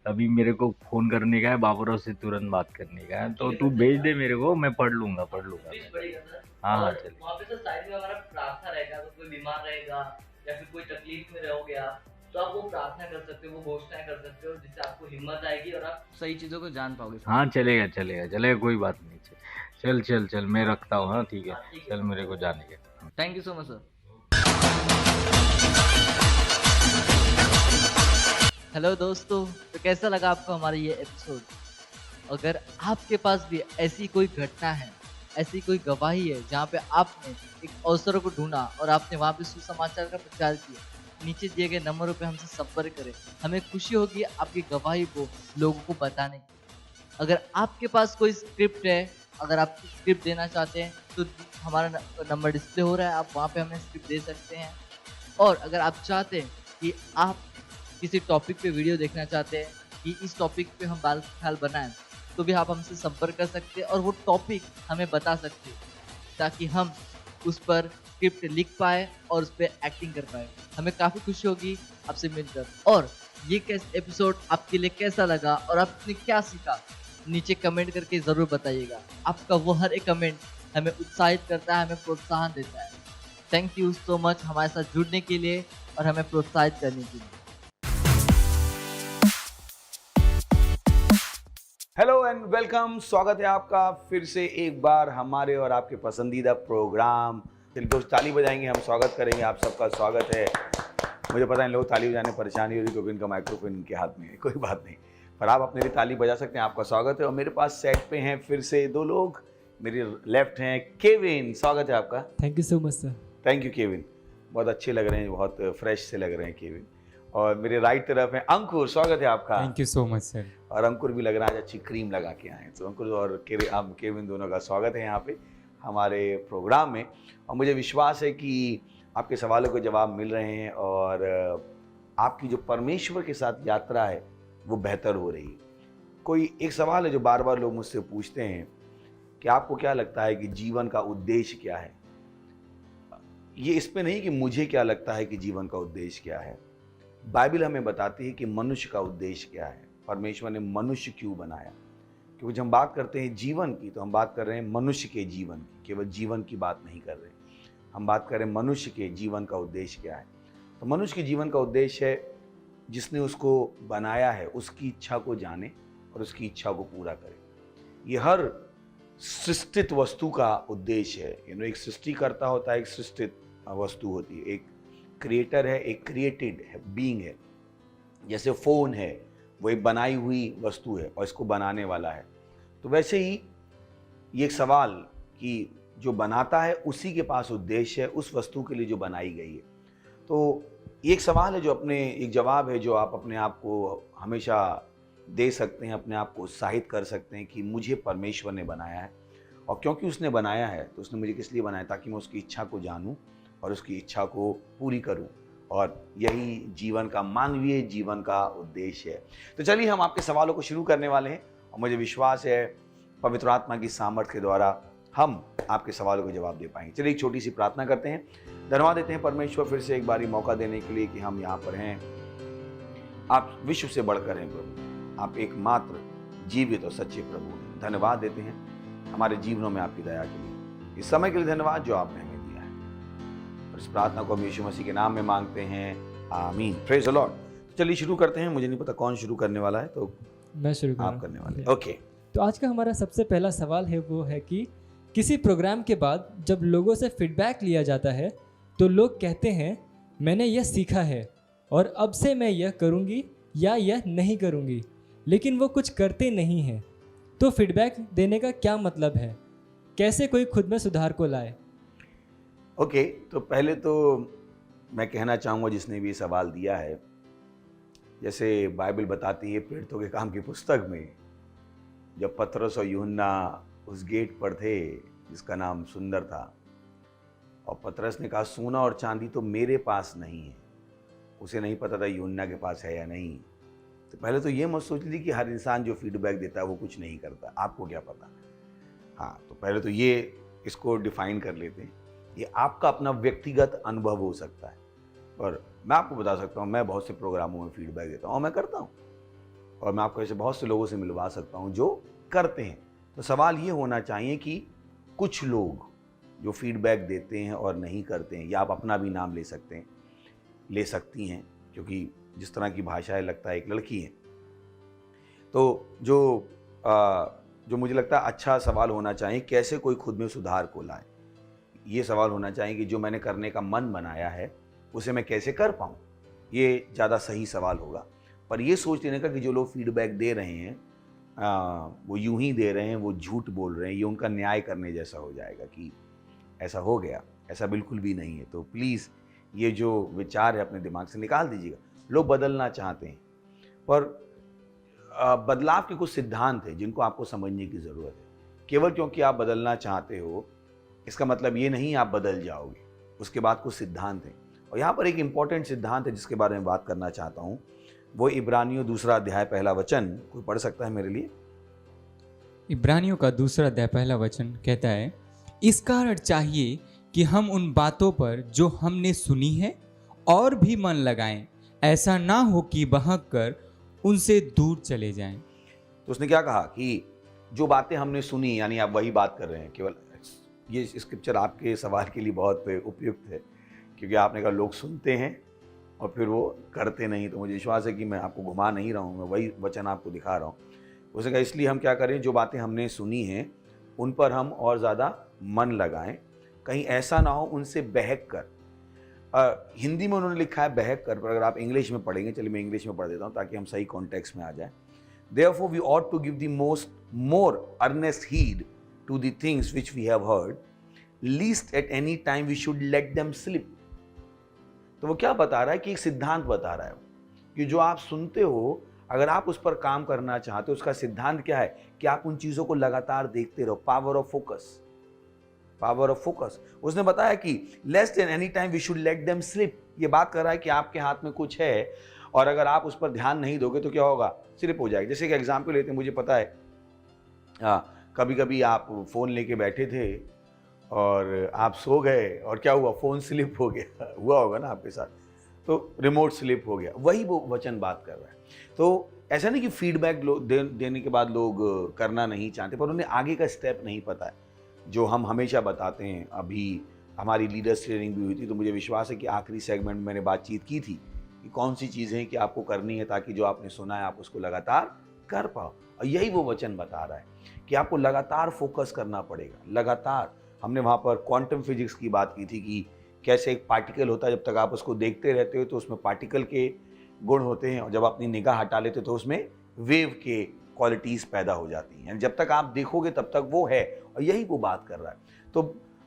अभी मेरे को फ़ोन करने का है, बाबूराव से तुरंत बात करने का है, तो तू भेज दे मेरे को, मैं पढ़ लूँगा। प्लीज पढ़िएगा सर। हाँ चलिए। वहाँ पे सर साइड में हमारा प्रार्थना रहेगा, तो कोई बीमार रहेगा या फिर कोई तकलीफ में रहोगे आप, तो आप वो प्रार्थना कर सकते हो, वो घोषणाएं कर सकते हो, जिससे आपको हिम्मत आएगी और आप सही चीज़ों को जान पाओगे। हाँ चलेगा, कोई बात नहीं। चल मैं रखता हूँ। हाँ ठीक है, चल मेरे को जाने के। Thank you so much sir. Hello दोस्तों, तो कैसा लगा आपको हमारा ये एपिसोड? अगर आपके पास भी ऐसी कोई घटना है, ऐसी कोई गवाही है जहाँ पे आपने एक अवसर को ढूंढा और आपने वहाँ पे सुसमाचार का प्रचार किया, नीचे दिए गए नंबरों पे हमसे संपर्क करें। हमें खुशी होगी आपकी गवाही को लोगों को बताने की। अगर आपके पास कोई स्क्रिप्ट है, अगर आप स्क्रिप्ट देना चाहते हैं, तो हमारा नंबर डिस्प्ले हो रहा है, आप वहाँ पे हमें स्क्रिप्ट दे सकते हैं। और अगर आप चाहते हैं कि आप किसी टॉपिक पे वीडियो देखना चाहते हैं कि इस टॉपिक पे हम बाल ख्याल बनाएं, तो भी आप हमसे संपर्क कर सकते हैं और वो टॉपिक हमें बता सकते हैं, ताकि हम उस पर स्क्रिप्ट लिख पाए और उस पर एक्टिंग कर पाए। हमें काफ़ी खुशी होगी आपसे मिलकर। और ये एपिसोड आपके लिए कैसा लगा और आपने क्या सीखा, नीचे कमेंट करके ज़रूर बताइएगा। आपका वो हर एक कमेंट हमें उत्साहित करता है, हमें प्रोत्साहन देता है। थैंक यू सो मच हमारे साथ जुड़ने के लिए और हमें प्रोत्साहित करने के लिए। हेलो एंड वेलकम, स्वागत है आपका फिर से एक बार हमारे और आपके पसंदीदा प्रोग्राम। दोस्त ताली बजाएंगे, हम स्वागत करेंगे, आप सबका स्वागत है। मुझे पता है लोग ताली बजाने परेशानी हो रही क्योंकि इनका माइक्रोफोन इनके हाथ में है, कोई बात नहीं, पर आप अपने लिए ताली बजा सकते हैं, आपका स्वागत है। और मेरे पास सेट पे हैं फिर से 2 लोग, मेरे लेफ्ट हैं केविन, स्वागत है आपका। Thank you so much sir. Thank you Kevin, बहुत अच्छे लग रहे हैं, बहुत फ्रेश से लग रहे हैं केविन। और मेरे राइट तरफ है अंकुर, स्वागत है आपका। Thank you so much sir. और अंकुर भी लग रहा है आज अच्छी क्रीम लगा के आए, तो अंकुर और केविन दोनों का स्वागत है यहाँ पे हमारे प्रोग्राम में। और मुझे विश्वास है कि आपके सवालों के जवाब मिल रहे हैं और आपकी जो परमेश्वर के साथ यात्रा है वो बेहतर हो रही है। कोई एक सवाल है जो बार बार लोग मुझसे पूछते हैं कि आपको क्या लगता है कि जीवन का उद्देश्य क्या है। ये इस पे नहीं कि मुझे क्या लगता है कि जीवन का उद्देश्य क्या है। बाइबल हमें बताती है कि मनुष्य का उद्देश्य क्या है, परमेश्वर ने मनुष्य क्यों बनाया। क्योंकि जब हम बात करते हैं जीवन की तो हम बात कर रहे हैं मनुष्य के जीवन की, केवल जीवन की बात नहीं कर रहे। हम बात कर रहे हैं मनुष्य के जीवन का उद्देश्य क्या है। तो मनुष्य के जीवन का उद्देश्य है जिसने उसको बनाया है उसकी इच्छा को जाने और उसकी इच्छा को पूरा करे। ये हर सृष्टित वस्तु का उद्देश्य है। एक सृष्टिकर्ता होता है, एक सृष्टित वस्तु होती है, एक क्रिएटर है, एक क्रिएटेड है, बीइंग है। जैसे फोन है, वो एक बनाई हुई वस्तु है और इसको बनाने वाला है। तो वैसे ही ये एक सवाल कि जो बनाता है उसी के पास उद्देश्य है उस वस्तु के लिए जो बनाई गई है। तो एक सवाल है जो एक जवाब है जो आप अपने आप को हमेशा दे सकते हैं, अपने आप को उत्साहित कर सकते हैं कि मुझे परमेश्वर ने बनाया है। और क्योंकि उसने बनाया है तो उसने मुझे किस लिए बनाया, ताकि मैं उसकी इच्छा को जानूं और उसकी इच्छा को पूरी करूं। और यही जीवन का, मानवीय जीवन का उद्देश्य है। तो चलिए हम आपके सवालों को शुरू करने वाले हैं और मुझे विश्वास है पवित्र आत्मा की सामर्थ्य के द्वारा हम आपके सवालों को जवाब दे पाएंगे। चलिए एक छोटी सी प्रार्थना करते हैं। धन्यवाद देते हैं परमेश्वर फिर से एक बारी मौका देने के लिए कि हम यहाँ पर हैं। आप विश्व से बढ़कर हैं प्रभु, आप एकमात्र जीवित और सच्चे प्रभु हैं। धन्यवाद देते हैं हमारे जीवनों में आपकी दया के लिए, इस समय के लिए धन्यवाद जो आपने हमें दिया है। और इस प्रार्थना को हम यीशु मसीह के नाम में मांगते हैं, आमीन। Praise the Lord. चलिए शुरू करते हैं। मुझे नहीं पता कौन शुरू करने वाला है, तो मैं शुरू आप करने वाले। ओके। तो आज का हमारा सबसे पहला सवाल है वो है कि किसी प्रोग्राम के बाद जब लोगों से फीडबैक लिया जाता है तो लोग कहते हैं मैंने यह सीखा है और अब से मैं यह करूँगी या यह नहीं करूँगी, लेकिन वो कुछ करते नहीं हैं। तो फीडबैक देने का क्या मतलब है? कैसे कोई खुद में सुधार को लाए? ओके, तो पहले तो मैं कहना चाहूँगा जिसने भी सवाल दिया है, जैसे बाइबल बताती है प्रेरितों के काम की पुस्तक में, जब पतरस और यूहन्ना उस गेट पर थे जिसका नाम सुंदर था, और पतरस ने कहा सोना और चांदी तो मेरे पास नहीं है। उसे नहीं पता था यूहन्ना के पास है या नहीं। तो पहले तो ये मत सोच ली कि हर इंसान जो फीडबैक देता है वो कुछ नहीं करता, आपको क्या पता। हाँ, तो पहले तो ये इसको डिफाइन कर लेते हैं। ये आपका अपना व्यक्तिगत अनुभव हो सकता है, और मैं आपको बता सकता हूँ मैं बहुत से प्रोग्रामों में फीडबैक देता हूँ और मैं करता हूँ, और मैं आपको ऐसे बहुत से लोगों से मिलवा सकता हूँ जो करते हैं। तो सवाल ये होना चाहिए कि कुछ लोग जो फीडबैक देते हैं और नहीं करते हैं, या आप अपना भी नाम ले सकते हैं, ले सकती हैं, क्योंकि जिस तरह की भाषा है लगता है एक लड़की है। तो जो मुझे लगता है अच्छा सवाल होना चाहिए, कैसे कोई खुद में सुधार को लाए। ये सवाल होना चाहिए कि जो मैंने करने का मन बनाया है उसे मैं कैसे कर पाऊँ। ये ज़्यादा सही सवाल होगा। पर ये सोच लेने का कि जो लोग फीडबैक दे रहे हैं वो यूं ही दे रहे हैं, वो झूठ बोल रहे हैं, ये उनका न्याय करने जैसा हो जाएगा कि ऐसा हो गया। ऐसा बिल्कुल भी नहीं है। तो प्लीज़ ये जो विचार है अपने दिमाग से निकाल दीजिएगा। लोग बदलना चाहते हैं, पर बदलाव के कुछ सिद्धांत हैं जिनको आपको समझने की ज़रूरत है। केवल क्योंकि आप बदलना चाहते हो इसका मतलब ये नहीं आप बदल जाओगे। उसके बाद कुछ सिद्धांत हैं, और यहाँ पर एक इम्पॉर्टेंट सिद्धांत है जिसके बारे में बात करना चाहता हूँ। वो इब्रानियों 2 अध्याय 1 वचन, कोई पढ़ सकता है मेरे लिए? इब्रानियों का 2 अध्याय 1 वचन कहता है, इस कारण चाहिए कि हम उन बातों पर जो हमने सुनी है और भी मन लगाएं, ऐसा ना हो कि बहक कर उनसे दूर चले जाएं। तो उसने क्या कहा कि जो बातें हमने सुनी, यानी आप वही बात कर रहे हैं। केवल ये स्क्रिप्चर आपके सवाल के लिए बहुत उपयुक्त है, क्योंकि आपने कहा लोग सुनते हैं और फिर वो करते नहीं। तो मुझे विश्वास है कि मैं आपको घुमा नहीं रहा हूँ, मैं वही वचन आपको दिखा रहा हूँ। उसने कहा इसलिए हम क्या करें, जो बातें हमने सुनी हैं उन पर हम और ज़्यादा मन लगाएं, कहीं ऐसा ना हो उनसे बहक कर। हिंदी में उन्होंने लिखा है बहक कर, पर अगर आप इंग्लिश में पढ़ेंगे, चलिए मैं इंग्लिश में पढ़ देता हूँ ताकि हम सही कॉन्टेक्स्ट में आ जाए। Therefore we ought to give the more earnest heed to the things which we have heard, least at any time we should let them slip. तो वो क्या बता रहा है कि एक सिद्धांत बता रहा है कि जो आप सुनते हो, अगर आप उस पर काम करना चाहते हो, उसका सिद्धांत क्या है कि आप उन चीज़ों को लगातार देखते रहो। Power of focus, power of focus. उसने बताया कि less than any time we should let them slip. ये बात कर रहा है कि आपके हाथ में कुछ है और अगर आप उस पर ध्यान नहीं दोगे तो क्या होगा, स्लिप हो जाएगा। जैसे कि एग्जाम्पल लेते हैं, मुझे पता है कभी कभी आप फ़ोन लेके बैठे थे और आप सो गए और क्या हुआ, फ़ोन स्लिप हो गया, हुआ होगा ना आपके साथ, तो रिमोट स्लिप हो गया, वही वो वचन बात कर रहा है। तो ऐसा नहीं कि फीडबैक देने के बाद लोग करना नहीं चाहते, पर उन्हें आगे का स्टेप नहीं पता है, जो हम हमेशा बताते हैं। अभी हमारी लीडर्स ट्रेनिंग भी हुई थी, तो मुझे विश्वास है कि आखिरी सेगमेंट में मैंने बातचीत की थी कि कौन सी चीज़ें कि आपको करनी है ताकि जो आपने सुना है आप उसको लगातार कर पाओ। और यही वो वचन बता रहा है कि आपको लगातार फोकस करना पड़ेगा, लगातार। हमने वहाँ पर क्वांटम फिजिक्स की बात की थी कि कैसे एक पार्टिकल होता है, जब तक आप उसको देखते रहते हो तो उसमें पार्टिकल के गुण होते हैं, और जब अपनी निगाह हटा लेते हो तो उसमें वेव के क्वालिटीज़ पैदा हो जाती हैं। जब तक आप देखोगे तब तक वो है, और यही वो बात कर रहा है। तो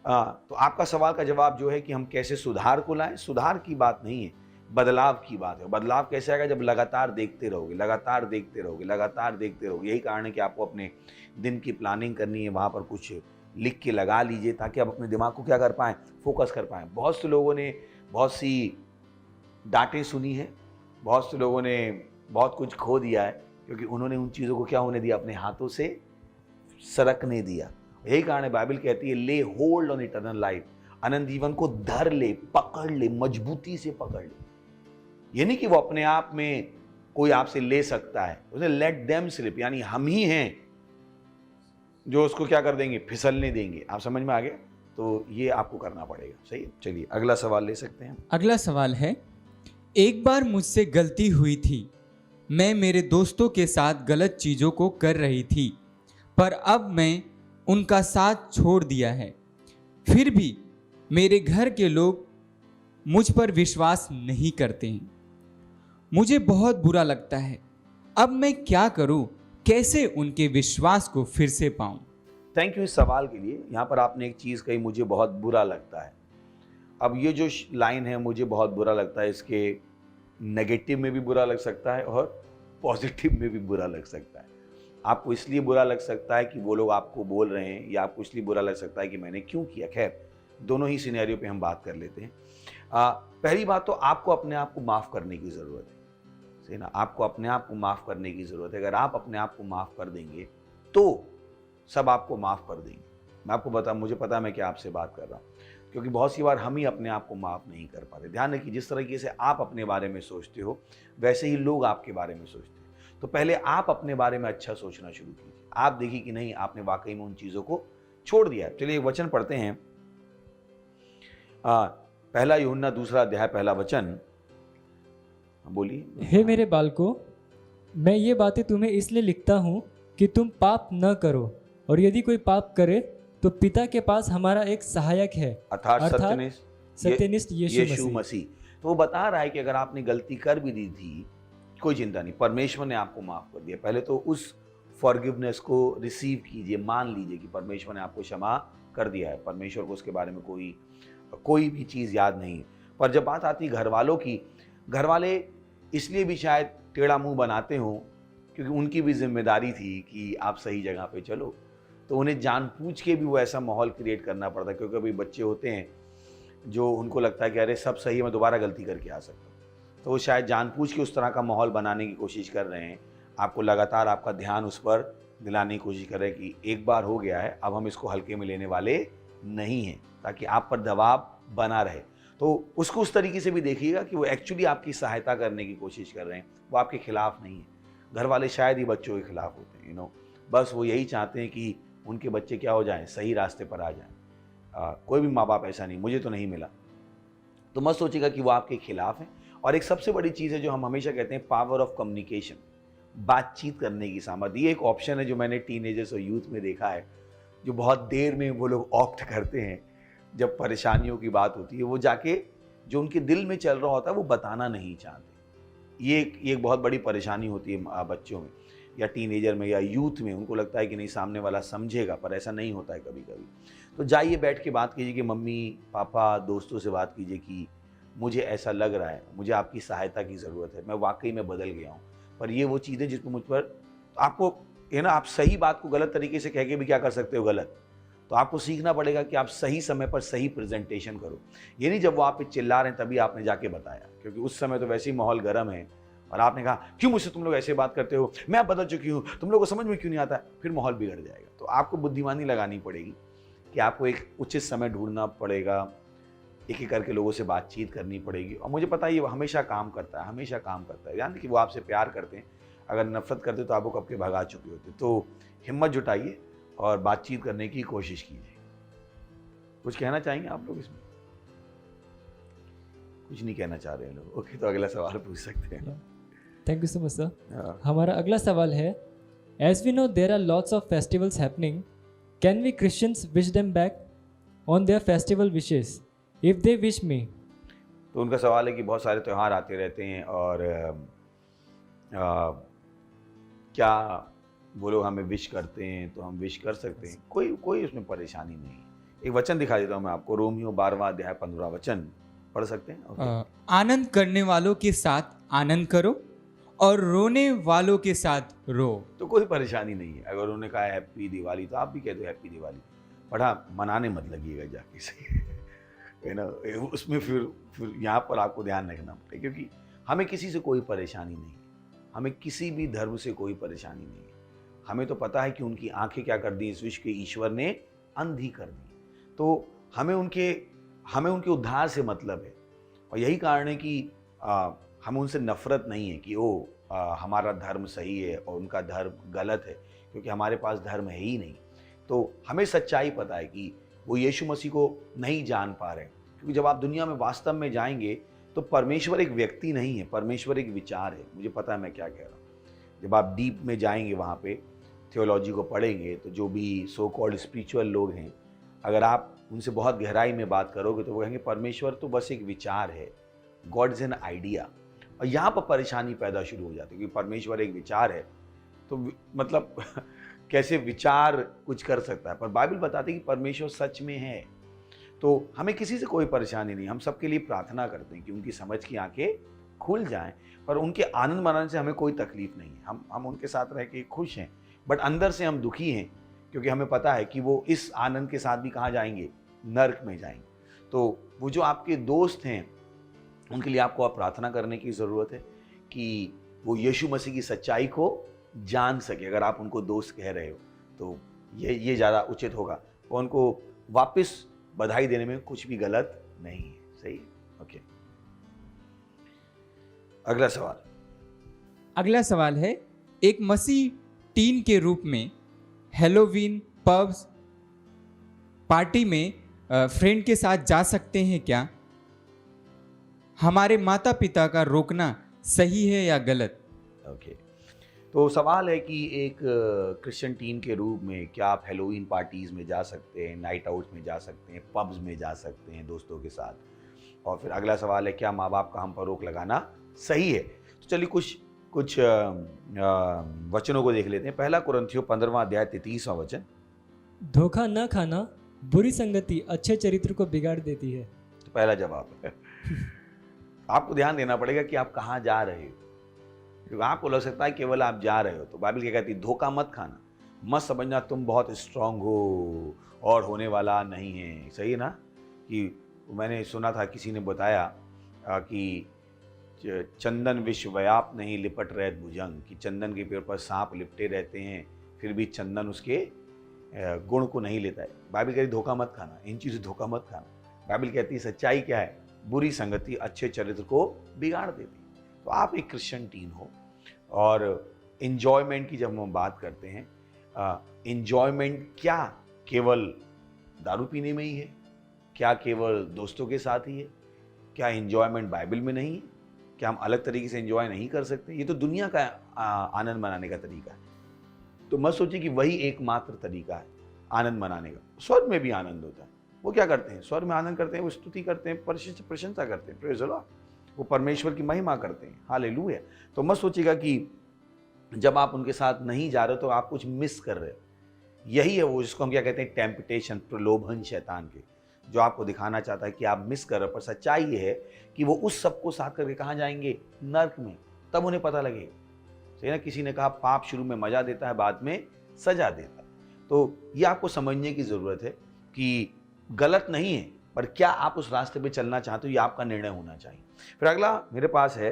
आपका सवाल का जवाब जो है कि हम कैसे सुधार को लाएं, सुधार की बात नहीं है, बदलाव की बात है। बदलाव कैसे आएगा, जब लगातार देखते रहोगे, लगातार देखते रहोगे, लगातार देखते रहोगे। यही कारण है कि आपको अपने दिन की प्लानिंग करनी है, वहाँ पर कुछ लिख के लगा लीजिए ताकि आप अपने दिमाग को क्या कर पाएँ, फोकस कर पाएँ। बहुत से लोगों ने बहुत सी डांटें सुनी है, बहुत से लोगों ने बहुत कुछ खो दिया है, क्योंकि उन्होंने उन चीज़ों को क्या होने दिया, अपने हाथों से सरकने दिया। यही कारण है बाइबल कहती है ले होल्ड ऑन इटर्नल लाइफ, अनंत जीवन को धर ले, पकड़ ले, मजबूती से पकड़ ले। ये नहीं कि वो अपने आप में कोई आपसे ले सकता है, उसने लेट देम स्लिप, यानी हम ही हैं जो उसको क्या कर देंगे, फिसलने देंगे। आप समझ में आ गया? तो ये आपको करना पड़ेगा। सही है, चलिए अगला सवाल ले सकते हैं। अगला सवाल है, एक बार मुझसे गलती हुई थी, मैं मेरे दोस्तों के साथ गलत चीज़ों को कर रही थी, पर अब मैं उनका साथ छोड़ दिया है, फिर भी मेरे घर के लोग मुझ पर विश्वास नहीं करते हैं, मुझे बहुत बुरा लगता है। अब मैं क्या करूं, कैसे उनके विश्वास को फिर से पाऊं? थैंक यू इस सवाल के लिए। यहाँ पर आपने एक चीज़ कही, मुझे बहुत बुरा लगता है। अब ये जो लाइन है, मुझे बहुत बुरा लगता है, इसके नेगेटिव में भी बुरा लग सकता है और पॉजिटिव में भी बुरा लग सकता है। आपको इसलिए बुरा लग सकता है कि वो लोग आपको बोल रहे हैं, या आपको इसलिए बुरा लग सकता है कि मैंने क्यों किया। खैर, दोनों ही सिनेरियो पे हम बात कर लेते हैं। पहली बात तो आपको अपने आप को माफ़ करने की ज़रूरत है, सही ना? आपको अपने आप को माफ़ करने की ज़रूरत है। अगर आप अपने आप को माफ़ कर देंगे तो सब आपको माफ़ कर देंगे। मैं आपको मुझे पता है मैं क्या आपसे बात कर रहा हूँ, क्योंकि बहुत सी बार हम ही अपने आप को माफ़ नहीं कर पाते। ध्यान रखिए, जिस तरीके से आप अपने बारे में सोचते हो वैसे ही लोग आपके बारे में सोचते हैं। तो पहले आप अपने बारे में अच्छा सोचना शुरू कीजिए। आप देखिए कि नहीं, आपने वाकई में उन चीज़ों को छोड़ दिया है। चलिए एक वचन पढ़ते हैं, पहला यूहन्ना 2 अध्याय 1 वचन। बोलिए। हे मेरे बालकों, मैं ये बातें तुम्हें इसलिए लिखता हूँ कि तुम पाप न करो, और यदि कोई पाप करे तो पिता के पास हमारा एक सहायक है, अर्थात सत्यनिष्ठ यीशु मसीह। तो वो बता रहा है कि अगर आपने गलती कर भी दी थी, कोई चिंता नहीं, परमेश्वर ने आपको माफ़ कर दिया। पहले तो उस फॉरगिवनेस को रिसीव कीजिए, मान लीजिए कि परमेश्वर ने आपको क्षमा कर दिया है। परमेश्वर को उसके बारे में कोई भी चीज़ याद नहीं है। पर जब बात आती है घर वालों की, घर वाले इसलिए भी शायद टेढ़ा मुंह बनाते हों क्योंकि उनकी भी जिम्मेदारी थी कि आप सही जगह पे चलो, तो उन्हें जानबूझ के भी वो ऐसा माहौल क्रिएट करना पड़ता है। क्योंकि अभी बच्चे होते हैं जो उनको लगता है कि अरे सब सही है, मैं दोबारा गलती करके आ सकता हूँ, तो वो शायद जानबूझ के उस तरह का माहौल बनाने की कोशिश कर रहे हैं। आपको लगातार आपका ध्यान उस पर दिलाने की कोशिश कर रहे हैं कि एक बार हो गया है, अब हम इसको हल्के में लेने वाले नहीं हैं, ताकि आप पर दबाव बना रहे। तो उसको उस तरीके से भी देखिएगा कि वो एक्चुअली आपकी सहायता करने की कोशिश कर रहे हैं, वो आपके खिलाफ नहीं है। घर वाले शायद ही बच्चों के खिलाफ होते हैं, बस वो यही चाहते हैं कि उनके बच्चे क्या हो जाएं, सही रास्ते पर आ जाएं। कोई भी माँ बाप ऐसा नहीं, मुझे तो नहीं मिला, तो मत सोचिएगा कि वो आपके खिलाफ है। और एक सबसे बड़ी चीज़ है जो हम हमेशा कहते हैं, पावर ऑफ कम्युनिकेशन, बातचीत करने की सामर्थ्य। ये एक ऑप्शन है जो मैंने टीनेजर्स और यूथ में देखा है, जो बहुत देर में वो लोग ऑप्ट करते हैं। जब परेशानियों की बात होती है, वो जाके जो उनके दिल में चल रहा होता है वो बताना नहीं चाहते। ये एक बहुत बड़ी परेशानी होती है बच्चों में या टीनेजर में या यूथ में। उनको लगता है कि नहीं, सामने वाला समझेगा, पर ऐसा नहीं होता है कभी कभी। तो जाइए, बैठ के बात कीजिए कि मम्मी पापा, दोस्तों से बात कीजिए कि मुझे ऐसा लग रहा है, मुझे आपकी सहायता की ज़रूरत है, मैं वाकई में बदल गया हूँ। पर ये वो चीज़ें जिसमें मुझ पर आपको है ना, आप सही बात को गलत तरीके से कह के भी क्या कर सकते हो, गलत। तो आपको सीखना पड़ेगा कि आप सही समय पर सही प्रेजेंटेशन करो। ये नहीं जब वो आप पे चिल्ला रहे हैं तभी आपने जाके बताया, क्योंकि उस समय तो वैसे ही माहौल गर्म है और आपने कहा क्यों मुझसे तुम लोग ऐसे बात करते हो, मैं बदल चुकी हूँ, तुम लोगों को समझ में क्यों नहीं आता, फिर माहौल बिगड़ जाएगा। तो आपको बुद्धिमानी लगानी पड़ेगी कि आपको एक उचित समय ढूंढना पड़ेगा, एक एक करके लोगों से बातचीत करनी पड़ेगी। और मुझे पता है ये हमेशा काम करता है, हमेशा काम करता है। यानी कि वो आपसे प्यार करते हैं, अगर नफरत करते तो आपको कब के भगा चुके होते। तो हिम्मत जुटाइए और बातचीत करने की कोशिश कीजिए। कुछ कहना चाहेंगे आप लोग इसमें? कुछ नहीं कहना चाह रहे हैं लोग। ओके, तो अगला सवाल पूछ सकते हैं। Thank you so much sir. हाँ। हमारा अगला सवाल है, as we know there are lots of festivals happening, can we Christians wish them back on their festival wishes if they wish me? तो उनका सवाल है कि बहुत सारे त्यौहार आते रहते हैं और क्या वो लोग हमें विश करते हैं तो हम विश कर सकते हैं, कोई उसमें परेशानी नहीं है। एक वचन दिखा देता हूँ मैं आपको, रोमियो 12वां अध्याय 15वां वचन पढ़ सकते हैं। ओके। आनंद करने वालों के साथ आनंद करो और रोने वालों के साथ रो। तो कोई परेशानी नहीं है। अगर उन्होंने कहा हैप्पी दिवाली तो आप भी कह दो हैप्पी दिवाली, पढ़ा मनाने मत लगिएगा जाके से है ना। उसमें फिर यहाँ पर आपको ध्यान रखना पड़ेगा, क्योंकि हमें किसी से कोई परेशानी नहीं है, हमें किसी भी धर्म से कोई परेशानी नहीं है। हमें तो पता है कि उनकी आंखें क्या कर दी इस विश्व के ईश्वर ने, अंधी कर दी। तो हमें उनके उद्धार से मतलब है। और यही कारण है कि हमें उनसे नफरत नहीं है कि हमारा धर्म सही है और उनका धर्म गलत है, क्योंकि हमारे पास धर्म है ही नहीं। तो हमें सच्चाई पता है कि वो यीशु मसीह को नहीं जान पा रहे, क्योंकि जब आप दुनिया में वास्तव में जाएंगे तो परमेश्वर एक व्यक्ति नहीं है, परमेश्वर एक विचार है। मुझे पता है मैं क्या कह रहा हूँ। जब आप डीप में जाएंगे, वहाँ पे थियोलॉजी को पढ़ेंगे, तो जो भी सो कॉल्ड स्पिरिचुअल लोग हैं, अगर आप उनसे बहुत गहराई में बात करोगे तो वो कहेंगे परमेश्वर तो बस एक विचार है, गॉड इज एन आइडिया। और यहाँ पर परेशानी पैदा शुरू हो जाती है, क्योंकि परमेश्वर एक विचार है तो मतलब कैसे विचार कुछ कर सकता है। पर बाइबल बताती है कि परमेश्वर सच में है। तो हमें किसी से कोई परेशानी नहीं, हम सबके लिए प्रार्थना करते हैं कि उनकी समझ की आंखें खुल जाएं, पर उनके आनंद मनाने से हमें कोई तकलीफ नहीं है। हम उनके साथ रह के खुश हैं, बट अंदर से हम दुखी हैं, क्योंकि हमें पता है कि वो इस आनंद के साथ भी कहाँ जाएंगे, नर्क में जाएंगे। तो वो जो आपके दोस्त हैं उनके लिए आपको आप प्रार्थना करने की ज़रूरत है कि वो यीशु मसीह की सच्चाई को जान सके। अगर आप उनको दोस्त कह रहे हो तो ये ज़्यादा उचित होगा। और उनको वापस बधाई देने में कुछ भी गलत नहीं है। सही है? ओके, अगला सवाल है, एक मसीह टीन के रूप में हेलोवीन पब्स पार्टी में फ्रेंड के साथ जा सकते हैं क्या? हमारे माता पिता का रोकना सही है या गलत? ओके, तो सवाल है कि एक क्रिश्चियन टीन के रूप में क्या आप हेलोवीन पार्टीज़ में जा सकते हैं, नाइट आउट्स में जा सकते हैं, पब्स में जा सकते हैं दोस्तों के साथ। और फिर अगला सवाल है, क्या माँ बाप का हम पर रोक लगाना सही है? तो चलिए कुछ वचनों को देख लेते हैं। पहला कुरिन्थियों 15वां अध्याय 33वां वचन। धोखा न खाना बुरी संगति अच्छे चरित्र को बिगाड़ देती है। तो पहला जवाब है। आपको ध्यान देना पड़ेगा कि आप कहाँ जा रहे हो, क्योंकि आपको लग सकता है केवल आप जा रहे हो। तो बाइबल क्या कहती है? धोखा मत खाना, मत समझना तुम बहुत स्ट्रांग हो और होने वाला नहीं है। सही है ना? कि मैंने सुना था, किसी ने बताया कि चंदन विश्वव्याप नहीं लिपट रहे भुजंग, कि चंदन के पेड़ पर सांप लिपटे रहते हैं फिर भी चंदन उसके गुण को नहीं लेता है। बाइबल कहती धोखा मत खाना, इन चीज़ों से धोखा मत खाना। बाइबल कहती है सच्चाई क्या है? बुरी संगति अच्छे चरित्र को बिगाड़ देती। तो आप एक क्रिश्चियन टीन हो, और इन्जॉयमेंट की जब हम बात करते हैं, इन्जॉयमेंट क्या केवल दारू पीने में ही है? क्या केवल दोस्तों के साथ ही है? क्या इन्जॉयमेंट बाइबल में नहीं है? क्या हम अलग तरीके से एंजॉय नहीं कर सकते? ये तो दुनिया का आनंद मनाने का तरीका है। तो मत सोचिए कि वही एकमात्र तरीका है आनंद मनाने का। स्वर्ग में भी आनंद होता है। वो क्या करते हैं? स्वर्ग में आनंद करते हैं, वो स्तुति करते हैं, प्रशंसा करते हैं, प्रेज़ द लॉर्ड, वो परमेश्वर की महिमा करते हैं। हालेलुया। तो मत सोचिएगा कि जब आप उनके साथ नहीं जा रहे हो तो आप कुछ मिस कर रहे हो। यही है वो जिसको हम क्या कहते हैं, टेम्पटेशन, प्रलोभन शैतान के, जो आपको दिखाना चाहता है कि आप मिस कर रहे हो। पर सच्चाई ये है कि वो उस सबको साथ करके कहाँ जाएंगे? नर्क में। तब उन्हें पता लगेगा। सही ना? किसी ने कहा पाप शुरू में मजा देता है, बाद में सजा देता है। तो ये आपको समझने की ज़रूरत है कि गलत नहीं है, पर क्या आप उस रास्ते पे चलना चाहते हो, ये आपका निर्णय होना चाहिए। फिर अगला मेरे पास है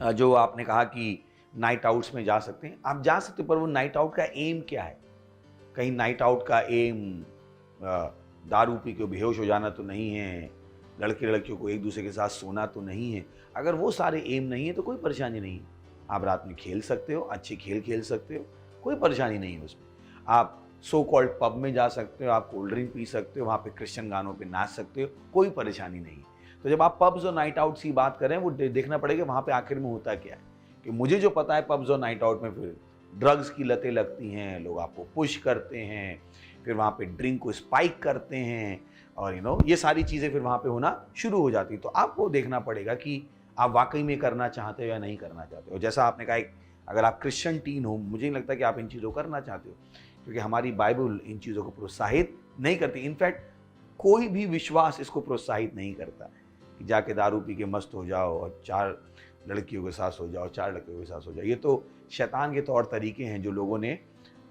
जो आपने कहा कि नाइट आउट्स में जा सकते हैं, आप जा सकते हो, पर वो नाइट आउट का एम क्या है? कहीं नाइट आउट का एम दारू पी के बेहोश हो जाना तो नहीं है, लड़के लड़कियों को एक दूसरे के साथ सोना तो नहीं है। अगर वो सारे एम नहीं है तो कोई परेशानी नहीं है। आप रात में खेल सकते हो, अच्छे खेल खेल सकते हो, कोई परेशानी नहीं है उसमें। आप सो कॉल्ड पब में जा सकते हो, आप कोल्ड ड्रिंक पी सकते हो, वहाँ पे क्रिश्चियन गानों पे नाच सकते हो, कोई परेशानी नहीं है। तो जब आप पब्स और नाइट आउट्स की बात करें, वो देखना पड़ेगा वहाँ पे आखिर में होता क्या है। कि मुझे जो पता है, पब्स और नाइट आउट में फिर ड्रग्स की लतें लगती हैं, लोग आपको पुश करते हैं, फिर वहाँ पे ड्रिंक को स्पाइक करते हैं, और ये सारी चीज़ें फिर वहाँ पे होना शुरू हो जाती। तो आपको देखना पड़ेगा कि आप वाकई में करना चाहते हो या नहीं करना चाहते हो। जैसा आपने कहा, अगर आप क्रिश्चियन टीन हो, मुझे नहीं लगता कि आप इन चीज़ों को करना चाहते हो, क्योंकि हमारी बाइबल इन चीज़ों को प्रोत्साहित नहीं करती। इनफैक्ट कोई भी विश्वास इसको प्रोत्साहित नहीं करता कि जाके दारू पी के मस्त हो जाओ और 4 लड़कियों के साथ हो जाओ, 4 लड़कियों के साथ हो जाओ। ये तो शैतान के तौर तरीके हैं जो लोगों ने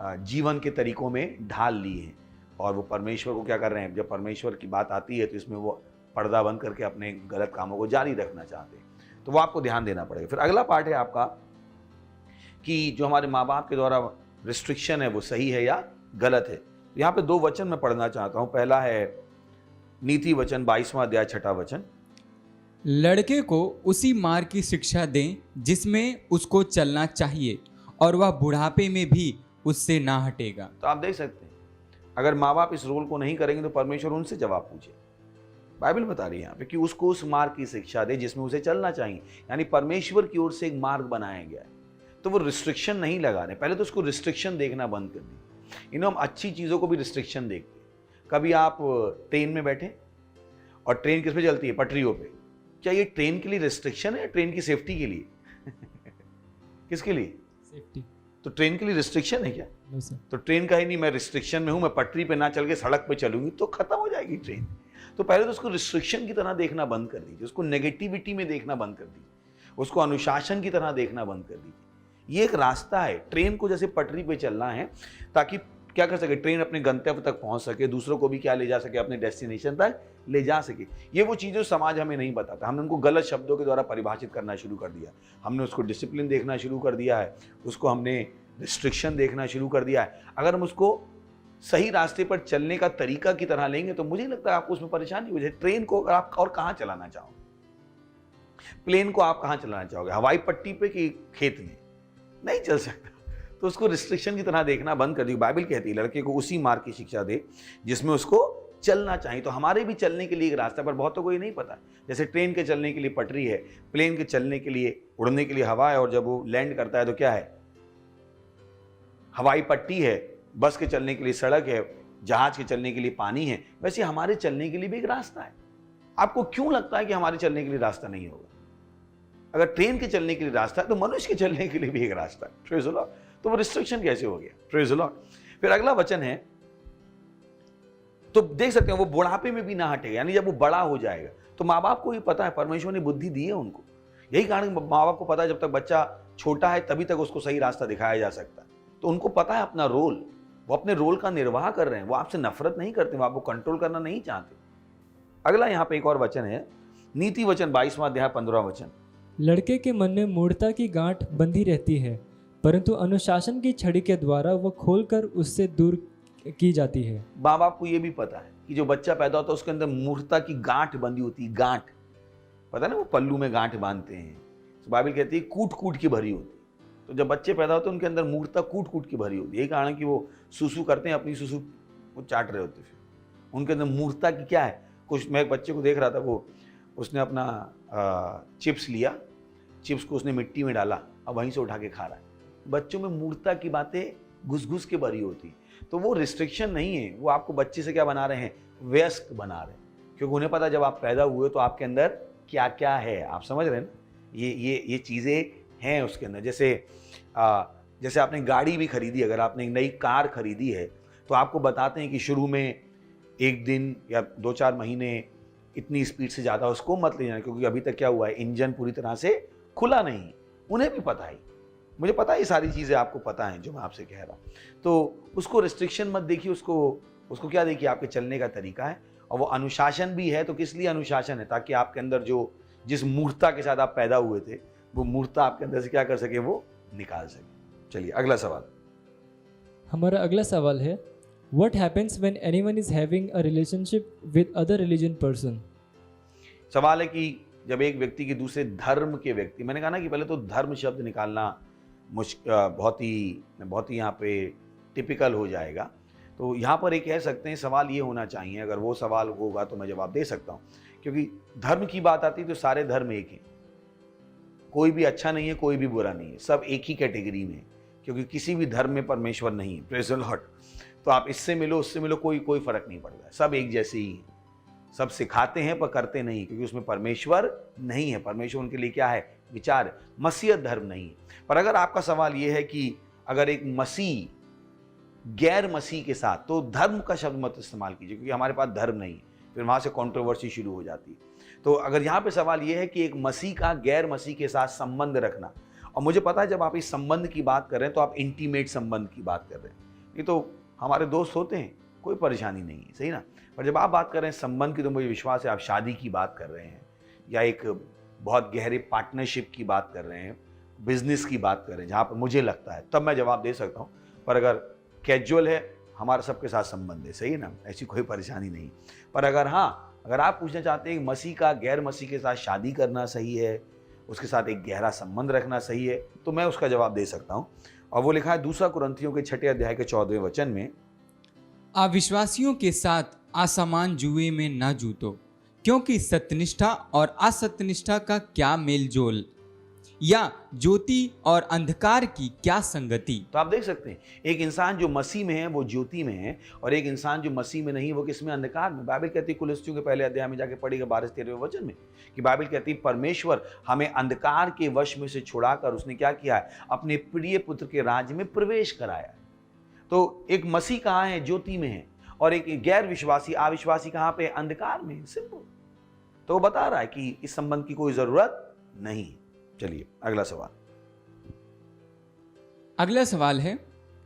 जीवन के तरीकों में ढाल लिए हैं, और वो परमेश्वर को क्या कर रहे हैं, जब परमेश्वर की बात आती है तो इसमें वो पर्दा बंद करके अपने गलत कामों को जारी रखना चाहते हैं। तो वो आपको ध्यान देना पड़ेगा। फिर अगला पार्ट है आपका कि जो हमारे माँ बाप के द्वारा रिस्ट्रिक्शन है वो सही है या गलत है। यहाँ पे 2 वचन मैं पढ़ना चाहता हूँ। पहला है नीति वचन 22वां अध्याय 6वां वचन। लड़के को उसी मार्ग की शिक्षा दें जिसमें उसको चलना चाहिए, और वह बुढ़ापे में भी उससे ना हटेगा। तो आप देख सकते हैं, अगर माँ बाप इस रोल को नहीं करेंगे तो परमेश्वर उनसे जवाब पूछे। बाइबल बता रही है यहाँ पे कि उसको उस मार्ग की शिक्षा दे जिसमें उसे चलना चाहिए, यानी परमेश्वर की ओर से एक मार्ग बनाया गया है। तो वो रिस्ट्रिक्शन नहीं लगा रहे, पहले तो उसको रिस्ट्रिक्शन देखना बंद कर दी। हम अच्छी चीज़ों को भी रिस्ट्रिक्शन देखते हैं। कभी आप ट्रेन में बैठे और ट्रेन किस पे चलती है? पटरियों पे। क्या ये ट्रेन के लिए रिस्ट्रिक्शन है या ट्रेन की सेफ्टी के लिए? किसके लिए? सेफ्टी। तो ट्रेन के लिए रिस्ट्रिक्शन है क्या? No sir. तो ट्रेन का ही नहीं, मैं रिस्ट्रिक्शन में हूं, मैं पटरी पे ना चल के सड़क पे चलूंगी तो खत्म हो जाएगी ट्रेन। तो पहले तो उसको रिस्ट्रिक्शन की तरह देखना बंद कर दीजिए, उसको नेगेटिविटी में देखना बंद कर दीजिए, उसको अनुशासन की तरह देखना बंद कर दीजिए। ये एक रास्ता है, ट्रेन को जैसे पटरी पे चलना है ताकि क्या कर सके, ट्रेन अपने गंतव्य तक पहुंच सके, दूसरों को भी क्या ले जा सके, अपने डेस्टिनेशन तक ले जा सके। ये वो चीज़ें समाज हमें नहीं बताता, हमने उनको गलत शब्दों के द्वारा परिभाषित करना शुरू कर दिया। हमने उसको डिसिप्लिन देखना शुरू कर दिया है, उसको हमने रिस्ट्रिक्शन देखना शुरू कर दिया है। अगर हम उसको सही रास्ते पर चलने का तरीका की तरह लेंगे तो मुझे लगता है आपको उसमें परेशानी हो जाए। ट्रेन को अगर आप और कहाँ चलाना चाहोगे, प्लेन को आप कहाँ चलाना चाहोगे, हवाई पट्टी पे कि खेत में? नहीं चल सकता। तो उसको रिस्ट्रिक्शन की तरह देखना बंद कर दी। बाइबल कहती है लड़के को उसी मार्ग की शिक्षा दे जिसमें उसको चलना चाहिए। तो हमारे भी चलने के लिए एक रास्ता, पर बहुतों को ये नहीं पता। जैसे ट्रेन के चलने के लिए पटरी है, प्लेन के चलने के लिए, उड़ने के लिए हवा है, और जब वो लैंड करता है तो क्या है? हवाई पट्टी है। बस के चलने के लिए सड़क है, जहाज के चलने के लिए पानी है। वैसे हमारे चलने के लिए भी एक रास्ता है। आपको क्यों लगता है कि हमारे चलने के लिए रास्ता नहीं होगा? अगर ट्रेन के चलने के लिए रास्ता है तो मनुष्य के चलने के लिए भी एक रास्ता है। Praise the Lord. तो वो रिस्ट्रिक्शन कैसे हो गया? Praise the Lord. फिर अगला वचन है, तो देख सकते हैं वो बुढ़ापे में भी ना हटेगा, यानी जब वो बड़ा हो जाएगा। तो माँ बाप को ये पता है, परमेश्वर ने बुद्धि दी है उनको। यही कारण माँ बाप को पता है जब तक बच्चा छोटा है तभी तक उसको सही रास्ता दिखाया जा सकता है। तो उनको पता है अपना रोल, वो अपने रोल का निर्वाह कर रहे हैं। वो आपसे नफरत नहीं करते, वो आपको कंट्रोल करना नहीं चाहते। अगला यहाँ पे एक और वचन है, नीति वचन 22वां अध्याय 15वां वचन। लड़के के मन में मूढ़ता की गांठ बंधी रहती है, परंतु अनुशासन की छड़ी के द्वारा वह खोलकर उससे दूर की जाती है। माँ बाप को ये भी पता है कि जो बच्चा पैदा होता है उसके अंदर मूर्खता की गांठ बंधी होती है। गांठ, पता है ना, वो पल्लू में गांठ बांधते हैं। तो बाइबल कहती है कूट कूट की भरी होती है। तो जब बच्चे पैदा होते हैं उनके अंदर मूर्खता कूट कूट की भरी होती है। यही कारण कि वो सुसु करते हैं, अपनी सुसु वो चाट रहे होते हैं। फिर उनके अंदर मूर्खता की क्या है? कुछ, मैं एक बच्चे को देख रहा था, वो उसने अपना चिप्स लिया, चिप्स को उसने मिट्टी में डाला और वहीं से उठा के खा रहा है। बच्चों में मूर्खता की बातें घुस घुस के भरी होती। तो वो रिस्ट्रिक्शन नहीं है, वो आपको बच्चे से क्या बना रहे हैं? व्यस्क बना रहे हैं। क्योंकि उन्हें पता जब आप पैदा हुए तो आपके अंदर क्या क्या है। आप समझ रहे हैं ना? ये चीज़ें हैं उसके अंदर। जैसे आपने गाड़ी भी खरीदी, अगर आपने एक नई कार खरीदी है तो आपको बताते हैं कि शुरू में 1 दिन या 2-4 महीने इतनी स्पीड से ज़्यादा उसको मत ले जाना, क्योंकि अभी तक क्या हुआ है, इंजन पूरी तरह से खुला नहीं। उन्हें भी पता है, मुझे पता है, ये सारी चीज़ें आपको पता हैं जो मैं आपसे कह रहा हूँ। तो उसको रिस्ट्रिक्शन मत देखिए, उसको क्या देखिए, आपके चलने का तरीका है। और वो अनुशासन भी है। तो किस लिए अनुशासन है? ताकि आपके अंदर जिस मूर्खता के साथ आप पैदा हुए थे वो मूर्खता आपके अंदर से क्या कर सके, वो निकाल सके। चलिए अगला सवाल। हमारा अगला सवाल है, what happens when anyone is having a relationship with other religion person. सवाल है कि जब एक व्यक्ति के दूसरे धर्म के व्यक्ति, मैंने कहा ना कि पहले तो धर्म शब्द निकालना बहुत ही यहाँ पे टिपिकल हो जाएगा। तो यहाँ पर एक कह सकते हैं सवाल ये होना चाहिए, अगर वो सवाल होगा तो मैं जवाब दे सकता हूँ, क्योंकि धर्म की बात आती है तो सारे धर्म एक हैं, कोई भी अच्छा नहीं है, कोई भी बुरा नहीं है, सब एक ही कैटेगरी में है, क्योंकि किसी भी धर्म में परमेश्वर नहीं है। Praise the Lord. तो आप इससे मिलो उससे मिलो, कोई फर्क नहीं पड़ता है, सब एक जैसे ही हैं, सब सिखाते हैं पर करते नहीं, क्योंकि उसमें परमेश्वर नहीं है। परमेश्वर उनके लिए क्या है, विचार है। मसीहत धर्म नहीं है। पर अगर आपका सवाल यह है कि अगर एक मसीह गैर मसीह के साथ, तो धर्म का शब्द मत इस्तेमाल कीजिए, क्योंकि हमारे पास धर्म नहीं है, फिर वहां से कंट्रोवर्सी शुरू हो जाती है। तो अगर यहाँ पे सवाल यह है कि एक मसीह का गैर मसीह के साथ संबंध रखना, और मुझे पता है जब आप इस संबंध की बात कर रहे हैं तो आप इंटीमेट संबंध की बात कर रहे हैं, नहीं तो हमारे दोस्त होते हैं, कोई परेशानी नहीं है, सही ना। पर जब आप बात कर रहे हैं संबंध की, तो मुझे विश्वास है आप शादी की बात कर रहे हैं, या एक बहुत गहरे पार्टनरशिप की बात कर रहे हैं, बिजनेस की बात कर रहे हैं, जहाँ पर मुझे लगता है तब मैं जवाब दे सकता हूँ। पर अगर कैजुअल है, हमारा सबके साथ संबंध है, सही है ना, ऐसी कोई परेशानी नहीं। पर अगर हाँ, अगर आप पूछना चाहते हैं कि मसीह का गैर मसीह के साथ शादी करना सही है, उसके साथ एक गहरा संबंध रखना सही है, तो मैं उसका जवाब दे सकता हूँ। और वो लिखा है 2 कुरिन्थियों के 6 अध्याय के 14वें वचन में, अविश्वासियों के साथ असमान जुए में न जूतो, क्योंकि सत्यनिष्ठा और असत्यनिष्ठा का क्या मेलजोल, या ज्योति और अंधकार की क्या संगति। तो आप देख सकते हैं एक इंसान जो मसीह में है वो ज्योति में है, और एक इंसान जो मसीह में नहीं वो किस में, अंधकार में। बाइबल कहती है कुलस्सियों के पहले अध्याय में जाके पढ़िएगा 12-13वें वचन में, कि बाइबल कहती है परमेश्वर हमें अंधकार के वश में से छुड़ाकर उसने क्या किया है, अपने प्रिय पुत्र के राज्य में प्रवेश कराया। तो एक मसीह कहाँ है, ज्योति में है, और एक गैर विश्वासी अविश्वासी कहाँ पे, अंधकार में। सिंपल। तो वो बता रहा है कि इस संबंध की कोई जरूरत नहीं है। चलिए अगला सवाल। अगला सवाल है,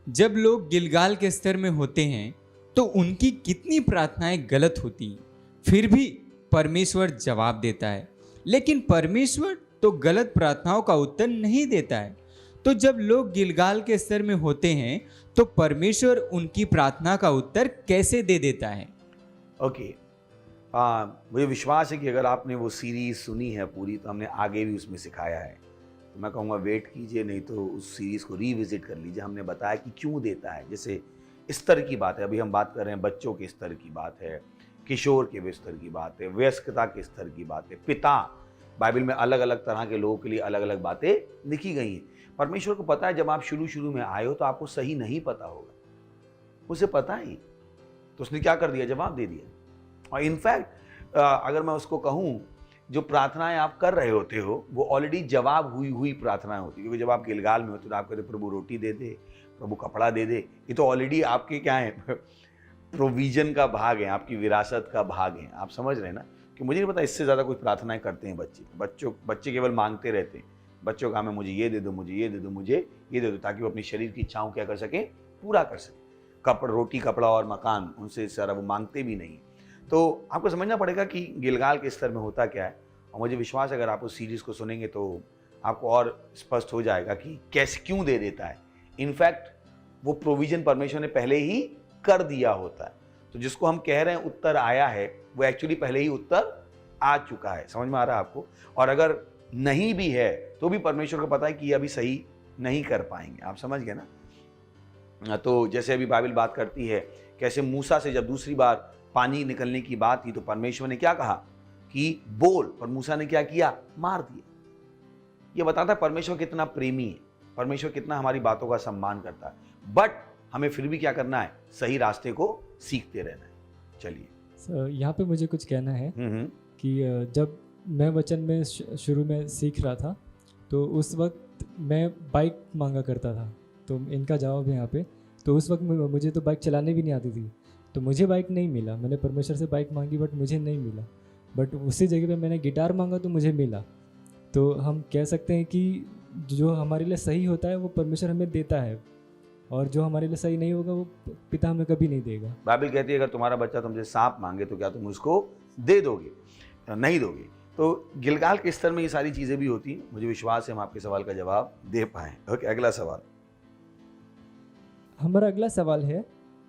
जब लोग गिलगाल के स्तर में होते हैं तो उनकी कितनी प्रार्थनाएं गलत होती हैं, फिर भी परमेश्वर जवाब देता है, लेकिन परमेश्वर तो गलत प्रार्थनाओं का उत्तर नहीं देता है। तो जब लोग गिलगाल के स्तर में होते हैं तो परमेश्वर उनकी प्रार्थना का उत्तर कैसे दे देता है? ओके। मुझे विश्वास है कि अगर आपने वो सीरीज़ सुनी है पूरी, तो हमने आगे भी उसमें सिखाया है। तो मैं कहूँगा वेट कीजिए, नहीं तो उस सीरीज़ को रीविजिट कर लीजिए। हमने बताया कि क्यों देता है। जैसे स्तर की बात है, अभी हम बात कर रहे हैं बच्चों के स्तर की बात है, किशोर के स्तर की बात है, वयस्कता के स्तर की बात है, पिता। बाइबल में अलग अलग तरह के लोगों के लिए अलग अलग बातें लिखी गई हैं। परमेश्वर को पता है जब आप शुरू में आए हो तो आपको सही नहीं पता होगा, उसे पता ही, तो उसने क्या कर दिया, जवाब दे दिया। और इनफैक्ट अगर मैं उसको कहूँ, जो प्रार्थनाएं आप कर रहे होते हो वो ऑलरेडी जवाब हुई प्रार्थनाएं होती है। क्योंकि जब आप गिलगाल में होते हो तो आप कहते प्रभु रोटी दे दे, प्रभु कपड़ा दे दे, ये तो ऑलरेडी आपके क्या है, प्रोविजन का भाग है, आपकी विरासत का भाग है। आप समझ रहे हैं ना, कि मुझे नहीं पता इससे ज़्यादा कुछ प्रार्थनाएं करते हैं बच्चे केवल मांगते रहते हैं। बच्चों का हमें मुझे ये दे दो, मुझे ये दे दो, मुझे ये दे दो, ताकि वो अपनी शरीर की इच्छाओं क्या कर सकें, पूरा कर सकें। रोटी कपड़ा और मकान, उनसे सारा वो मांगते भी नहीं। तो आपको समझना पड़ेगा कि गिलगाल के स्तर में होता क्या है। और मुझे विश्वास है अगर आप उस सीरीज़ को सुनेंगे तो आपको और स्पष्ट हो जाएगा कि कैसे, क्यों दे देता है। इनफैक्ट वो प्रोविजन परमेश्वर ने पहले ही कर दिया होता है। तो जिसको हम कह रहे हैं उत्तर आया है, वो एक्चुअली पहले ही उत्तर आ चुका है। समझ में आ रहा है आपको? और अगर नहीं भी है तो भी परमेश्वर को पता है कि अभी सही नहीं कर पाएंगे। आप समझ गए ना? तो जैसे अभी बाइबल बात करती है कैसे मूसा से जब दूसरी बार पानी निकलने की बात थी तो परमेश्वर ने क्या कहा कि बोल, पर मूसा ने क्या किया, मार दिया। ये बताता है परमेश्वर कितना प्रेमी है, परमेश्वर कितना हमारी बातों का सम्मान करता है। बट हमें फिर भी क्या करना है, सही रास्ते को सीखते रहना है। चलिए यहाँ पे मुझे कुछ कहना है कि जब मैं वचन में शुरू में सीख रहा था तो उस वक्त मैं बाइक मांगा करता था। तो इनका जवाब है यहाँ पे, तो उस वक्त मुझे तो बाइक चलाने भी नहीं आती थी, तो मुझे बाइक नहीं मिला। मैंने परमेश्वर से बाइक मांगी बट मुझे नहीं मिला। बट उसी जगह पे मैंने गिटार मांगा तो मुझे मिला। तो हम कह सकते हैं कि जो हमारे लिए सही होता है वो परमेश्वर हमें देता है, और जो हमारे लिए सही नहीं होगा वो पिता हमें कभी नहीं देगा। बाइबल कहती है अगर तुम्हारा बच्चा तुमसे सांप मांगे तो क्या तुम उसको दे दोगे? नहीं दोगे। तो गिलगाल के स्तर में ये सारी चीज़ें भी होती हैं। मुझे विश्वास है हम आपके सवाल का जवाब दे पाएँ। ओके, अगला सवाल। हमारा अगला सवाल है,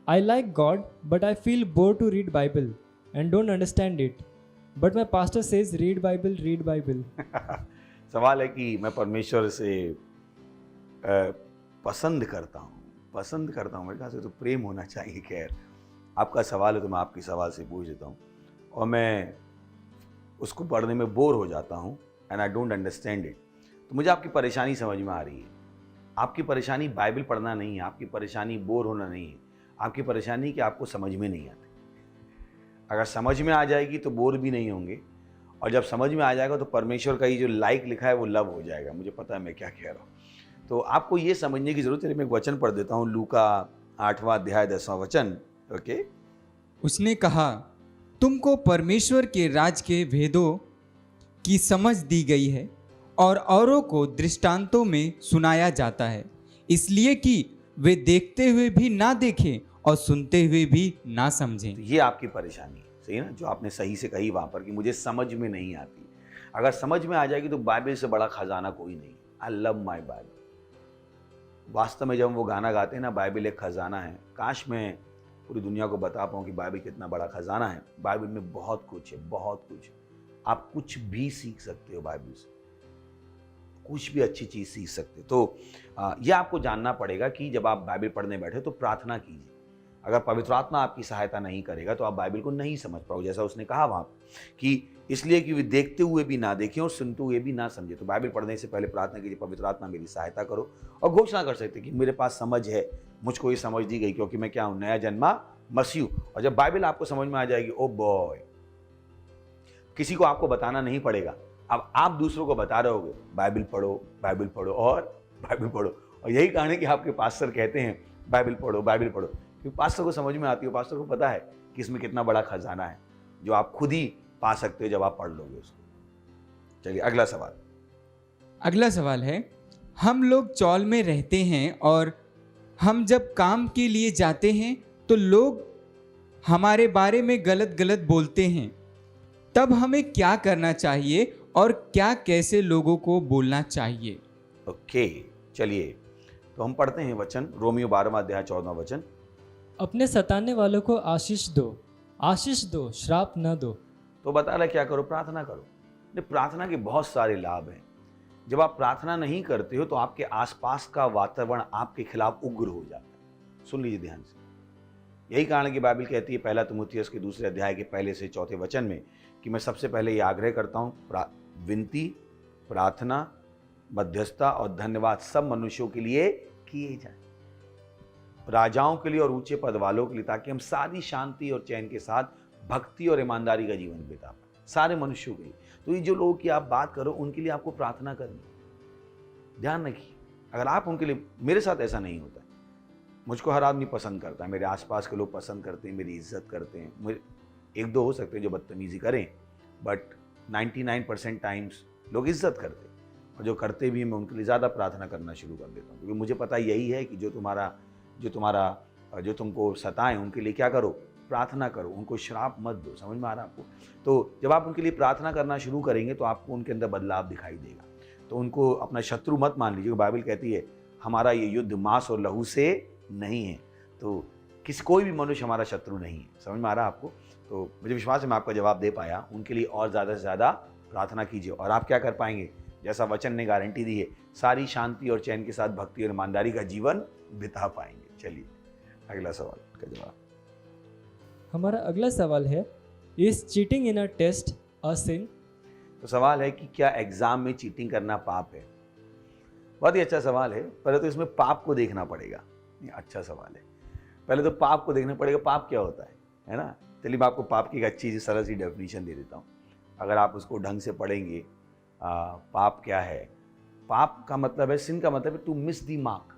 I like God but I feel bore to read Bible and don't understand it, but my pastor says read Bible read Bible. सवाल है कि मैं परमेश्वर से पसंद करता हूँ मेरे ख्याल से तो प्रेम होना चाहिए। खैर, आपका सवाल है तो मैं आपके सवाल से पूछ देता हूँ। और मैं उसको पढ़ने में बोर हो जाता हूँ and I don't understand it. तो मुझे आपकी परेशानी समझ में आ रही है। आपकी परेशानी बाइबल पढ़ना नहीं है, आपकी परेशानी बोर होना नहीं है, आपकी परेशानी कि आपको समझ में नहीं आती। अगर समझ में आ जाएगी तो बोर भी नहीं होंगे, और जब समझ में आ जाएगा तो परमेश्वर का ये जो लाइक लिखा है वो लव हो जाएगा। मुझे पता है मैं क्या कह रहा हूँ। तो आपको ये समझने की जरूरत है। मैं एक वचन पढ़ देता हूँ, लूका 8वां अध्याय 10वां वचन। ओके, उसने कहा, तुमको परमेश्वर के राज के भेदों की समझ दी गई है और औरों को दृष्टांतों में सुनाया जाता है, इसलिए कि वे देखते हुए भी ना देखें और सुनते हुए भी ना समझें। तो ये आपकी परेशानी है, सही ना, जो आपने सही से कही वहाँ पर कि मुझे समझ में नहीं आती। अगर समझ में आ जाएगी तो बाइबल से बड़ा खजाना कोई नहीं। I love my Bible. वास्तव में जब हम वो गाना गाते हैं ना, बाइबल एक खजाना है, काश मैं पूरी दुनिया को बता पाऊँ कि बाइबल कितना बड़ा खजाना है। बाइबल में बहुत कुछ है, बहुत कुछ। आप कुछ भी सीख सकते हो बाइबल से, कुछ भी अच्छी चीज़ सीख सकते हो। तो ये आपको जानना पड़ेगा कि जब आप बाइबल पढ़ने बैठे तो प्रार्थना कीजिए। अगर पवित्र आत्मा आपकी सहायता नहीं करेगा तो आप बाइबल को नहीं समझ पाओगे। जैसा उसने कहा वहाँ कि इसलिए कि वे देखते हुए भी ना देखें और सुनते हुए भी ना समझे। तो बाइबल पढ़ने से पहले प्रार्थना कीजिए, पवित्र आत्मा मेरी सहायता करो, और घोषणा कर सकते कि मेरे पास समझ है, मुझको ये समझ दी गई क्योंकि मैं क्या हूँ, नया जन्मा मसीह। और जब बाइबल आपको समझ में आ जाएगी, ओ बॉय, किसी को आपको बताना नहीं पड़ेगा। अब आप दूसरों को बता रहे होगे बाइबल पढ़ो, बाइबल पढ़ो और बाइबल पढ़ो। और यही कारण है कि आपके पास्टर कहते हैं बाइबल पढ़ो, बाइबल पढ़ो, क्योंकि पास्टर को समझ में आती है। पास्टर को पता है कि इसमें कितना बड़ा खजाना है जो आप खुद ही पा सकते हो जब आप पढ़ लोगे उसको। चलिए अगला सवाल। अगला सवाल है, हम लोग चौल में रहते हैं और हम जब काम के लिए जाते हैं तो लोग हमारे बारे में गलत गलत बोलते हैं, तब हमें क्या करना चाहिए और क्या कैसे लोगों को बोलना चाहिए? ओके, चलिए तो हम पढ़ते हैं वचन, रोमियो 12वां अध्याय 14वां वचन। अपने सताने वालों को आशीष दो, आशीष दो, श्राप न दो। तो बता रहा क्या करो, प्रार्थना करो। प्रार्थना के बहुत सारे लाभ हैं। जब आप प्रार्थना नहीं करते हो तो आपके आसपास का वातावरण आपके खिलाफ उग्र हो जाता है। सुन लीजिए ध्यान से। यही कारण की बाइबल कहती है 1 तीमुथियुस के 2 अध्याय के 1 से 4 वचन में कि मैं सबसे पहले ये आग्रह करता हूँ, विनती, प्रार्थना, मध्यस्थता और धन्यवाद सब मनुष्यों के लिए किए जाए, राजाओं के लिए और ऊंचे पद वालों के लिए, ताकि हम सारी शांति और चैन के साथ भक्ति और ईमानदारी का जीवन बिता पाए, सारे मनुष्यों के लिए। तो ये जो लोगों की आप बात करो उनके लिए आपको प्रार्थना करनी। ध्यान रखिए, अगर आप उनके लिए, मेरे साथ ऐसा नहीं होता है। मुझको हर आदमी पसंद करता है, मेरे आसपास के लोग पसंद करते हैं, मेरी इज्जत करते हैं। मुझे 1-2 हो सकते हैं जो बदतमीजी करें, बट 99% टाइम्स लोग इज्जत करते हैं, और जो करते भी हैं मैं उनके लिए ज़्यादा प्रार्थना करना शुरू कर देता हूँ, क्योंकि मुझे पता यही है कि जो तुमको सताएं उनके लिए क्या करो, प्रार्थना करो, उनको श्राप मत दो। समझ में आ रहा है आपको? तो जब आप उनके लिए प्रार्थना करना शुरू करेंगे तो आपको उनके अंदर बदलाव दिखाई देगा। तो उनको अपना शत्रु मत मान लीजिए। बाइबल कहती है हमारा ये युद्ध मांस और लहू से नहीं है। तो कोई भी मनुष्य हमारा शत्रु नहीं है। समझ में आ रहा है आपको? तो मुझे विश्वास है मैं आपका जवाब दे पाया। उनके लिए और ज़्यादा से ज़्यादा प्रार्थना कीजिए, और आप क्या कर पाएंगे, जैसा वचन ने गारंटी दी है, सारी शांति और चैन के साथ भक्ति और ईमानदारी का जीवन बिता पाएंगे। चलिए अगला सवाल का जवाब। हमारा अगला सवाल है, is cheating in a test a sin? तो सवाल है कि क्या एग्जाम में चीटिंग करना पाप है? बहुत ही अच्छा सवाल है। पहले तो इसमें पाप को देखना पड़ेगा। ये अच्छा सवाल है। पहले तो पाप को देखना पड़ेगा, पाप क्या होता है ना? चलिए मैं आपको पाप की एक अच्छी सी सरल सी डेफिनेशन दे देता हूँ। अगर आप उसको ढंग से पढ़ेंगे, पाप क्या है? पाप का मतलब है, सिन का मतलब है टू मिस दी मार्क,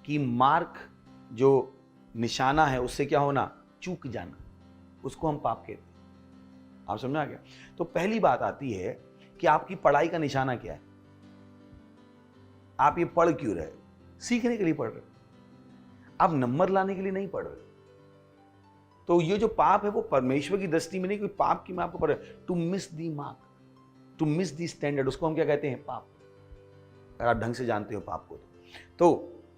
कि मार्क जो निशाना है उससे क्या होना, चूक जाना, उसको हम पाप कहते हैं। आप समझ आ गया? तो पहली बात आती है कि आपकी पढ़ाई का निशाना क्या है। आप ये पढ़ क्यों रहे? सीखने के लिए पढ़ रहे, आप नंबर लाने के लिए नहीं पढ़ रहे। तो ये जो पाप है वो परमेश्वर की दृष्टि में नहीं, कोई पाप की मैं आपको पढ़, to miss the mark, to miss the standard, उसको हम क्या कहते हैं? पाप। अगर आप ढंग से जानते हो पाप को तो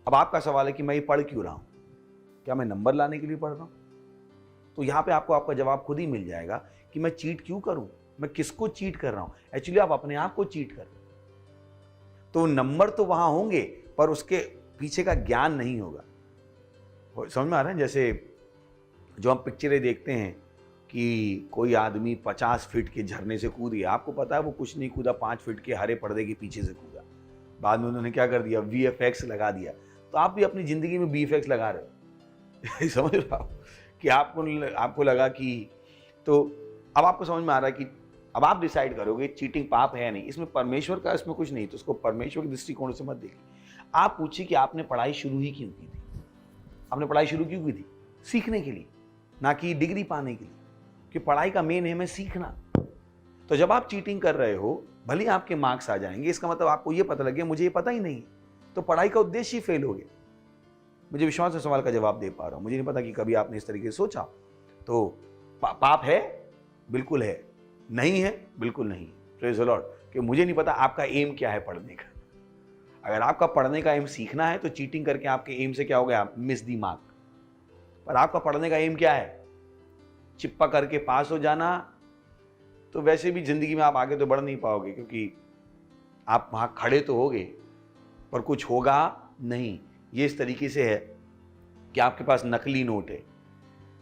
अब आपका सवाल है कि मैं ये पढ़ क्यों रहा हूं? क्या मैं नंबर लाने के लिए पढ़ रहा हूं? तो यहां पे आपको आपका जवाब खुद ही मिल जाएगा कि मैं चीट क्यों करूं, मैं किसको चीट कर रहा हूं। एक्चुअली आप अपने आप को चीट कर रहे हो। तो नंबर तो वहां होंगे पर उसके पीछे का ज्ञान नहीं होगा। समझ में आ रहा है? जैसे जो हम पिक्चरें देखते हैं कि कोई आदमी 50 फीट के झरने से कूद गया, आपको पता है वो कुछ नहीं कूदा, 5 फीट के हरे पर्दे के पीछे से कूदा, बाद में उन्होंने क्या कर दिया? VFX लगा दिया। तो आप भी अपनी जिंदगी में VFX लगा रहे हो समझ रहे हो कि आपको लगा कि, तो अब आपको समझ में आ रहा है कि अब आप डिसाइड करोगे चीटिंग पाप है या नहीं। इसमें परमेश्वर का इसमें कुछ नहीं, तो उसको परमेश्वर के दृष्टिकोण से मत देखिए। आप पूछिए कि आपने पढ़ाई शुरू ही क्यों की थी? आपने पढ़ाई शुरू क्यों की थी? सीखने के लिए, ना कि डिग्री पाने के लिए, कि पढ़ाई का मेन है मैं सीखना। तो जब आप चीटिंग कर रहे हो, भले आपके मार्क्स आ जाएंगे, इसका मतलब आपको ये पता लग गया मुझे ये पता ही नहीं, तो पढ़ाई का उद्देश्य ही फेल हो गया। मुझे विश्वास है सवाल का जवाब दे पा रहा हूं। मुझे नहीं पता कि कभी आपने इस तरीके से सोचा। तो पाप है? बिल्कुल है। नहीं है? बिल्कुल नहीं। Praise the Lord. कि मुझे नहीं पता आपका एम क्या है पढ़ने का। अगर आपका पढ़ने का एम सीखना है तो चीटिंग करके आपके एम से क्या हो गया? Miss the mark. पर आपका पढ़ने का एम क्या है? चिप्पा करके पास हो जाना। तो वैसे भी जिंदगी में आप आगे तो बढ़ नहीं पाओगे, क्योंकि आप वहां खड़े तो होगे पर कुछ होगा नहीं। ये इस तरीके से है कि आपके पास नकली नोट है।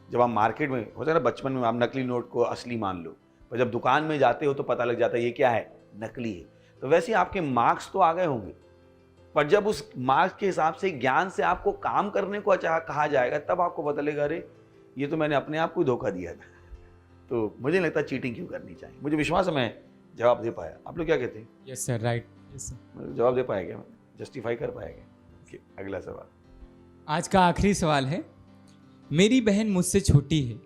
जब आप मार्केट में होता है ना, बचपन में आप नकली नोट को असली मान लो, पर जब दुकान में जाते हो तो पता लग जाता है ये क्या है? नकली है। तो वैसे आपके मार्क्स तो आ गए होंगे, पर जब उस मार्क्स के हिसाब से ज्ञान से आपको काम करने को कहा जाएगा, तब आपको पता लगेगा अरे ये तो मैंने अपने आप को धोखा दिया था। तो मुझे नहीं लगता चीटिंग क्यों करनी चाहिए। मुझे विश्वास है मैं जवाब दे पाया। आप लोग क्या कहते हैं? Yes sir, right. Yes sir, जवाब दे पाया क्या? मैं जस्टिफाई कर पाया क्या? अगला सवाल। आज का आखिरी सवाल है। मेरी बहन मुझसे छोटी है।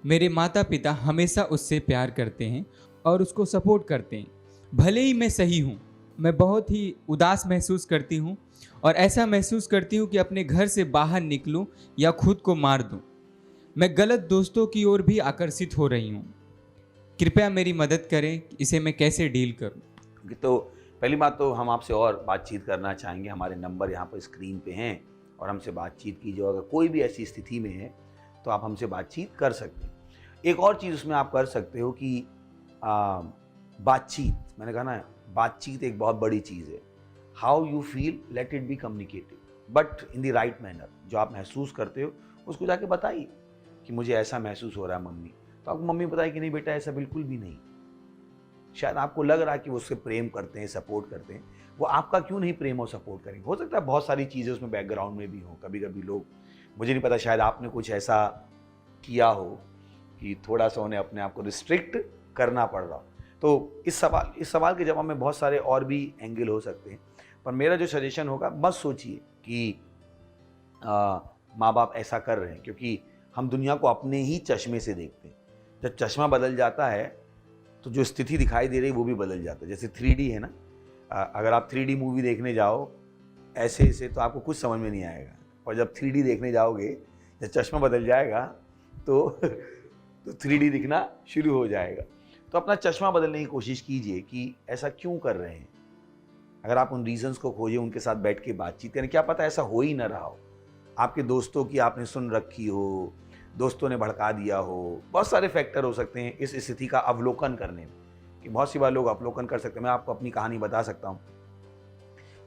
मेरे माता पिता हमेशा उससे प्यार करते हैं और उसको सपोर्ट करते हैं। भले ही मैं सही हूँ, मैं बहुत ही उदास महसूस करती हूँ और ऐसा महसूस करती हूँ कि अपने घर से बाहर निकलूँ या खुद को मार दूँ। मैं गलत दोस्तों की ओर भी आकर्षित हो रही हूँ। कृपया मेरी मदद करें, इसे मैं कैसे डील करूँ? तो पहली बात तो हम आपसे और बातचीत करना चाहेंगे। हमारे नंबर यहाँ पर स्क्रीन पे हैं और हमसे बातचीत कीजिए। अगर कोई भी ऐसी स्थिति में है तो आप हमसे बातचीत कर सकते हैं। एक और चीज़ उसमें आप कर सकते हो कि बातचीत, मैंने कहा ना, बातचीत एक बहुत बड़ी चीज़ है। How you feel, let it be communicated, but in the right manner. जो आप महसूस करते हो उसको जाके बताइए कि मुझे ऐसा महसूस हो रहा है मम्मी। तो आपको मम्मी बताए कि नहीं बेटा ऐसा बिल्कुल भी नहीं। शायद आपको लग रहा है कि वो उससे प्रेम करते हैं, सपोर्ट करते हैं, वो आपका क्यों नहीं प्रेम और सपोर्ट करेंगे। हो सकता है बहुत सारी चीज़ें उसमें बैकग्राउंड में भी हो। कभी कभी लोग, मुझे नहीं पता, शायद आपने कुछ ऐसा किया हो कि थोड़ा सा उन्हें अपने आप को रिस्ट्रिक्ट करना पड़ रहा हो। तो इस सवाल के जवाब में बहुत सारे और भी एंगल हो सकते हैं, पर मेरा जो सजेशन होगा, मत सोचिए कि माँ बाप ऐसा कर रहे हैं, क्योंकि हम दुनिया को अपने ही चश्मे से देखते हैं। जब चश्मा बदल जाता है तो जो स्थिति दिखाई दे रही है वो भी बदल जाता है। जैसे 3D है ना, अगर आप 3D मूवी देखने जाओ ऐसे ऐसे तो आपको कुछ समझ में नहीं आएगा, और जब 3D देखने जाओगे, जब चश्मा बदल जाएगा तो 3D दिखना शुरू हो जाएगा। तो अपना चश्मा बदलने की कोशिश कीजिए कि ऐसा क्यों कर रहे हैं। अगर आप उन रीजंस को खोजें, उनके साथ बैठ के बातचीत करें। क्या पता ऐसा हो ही ना रहा हो, आपके दोस्तों की आपने सुन रखी हो, दोस्तों ने भड़का दिया हो। बहुत सारे फैक्टर हो सकते हैं इस स्थिति का अवलोकन करने में, कि बहुत सी बार लोग अवलोकन कर सकते हैं। मैं आपको अपनी कहानी बता सकता हूँ।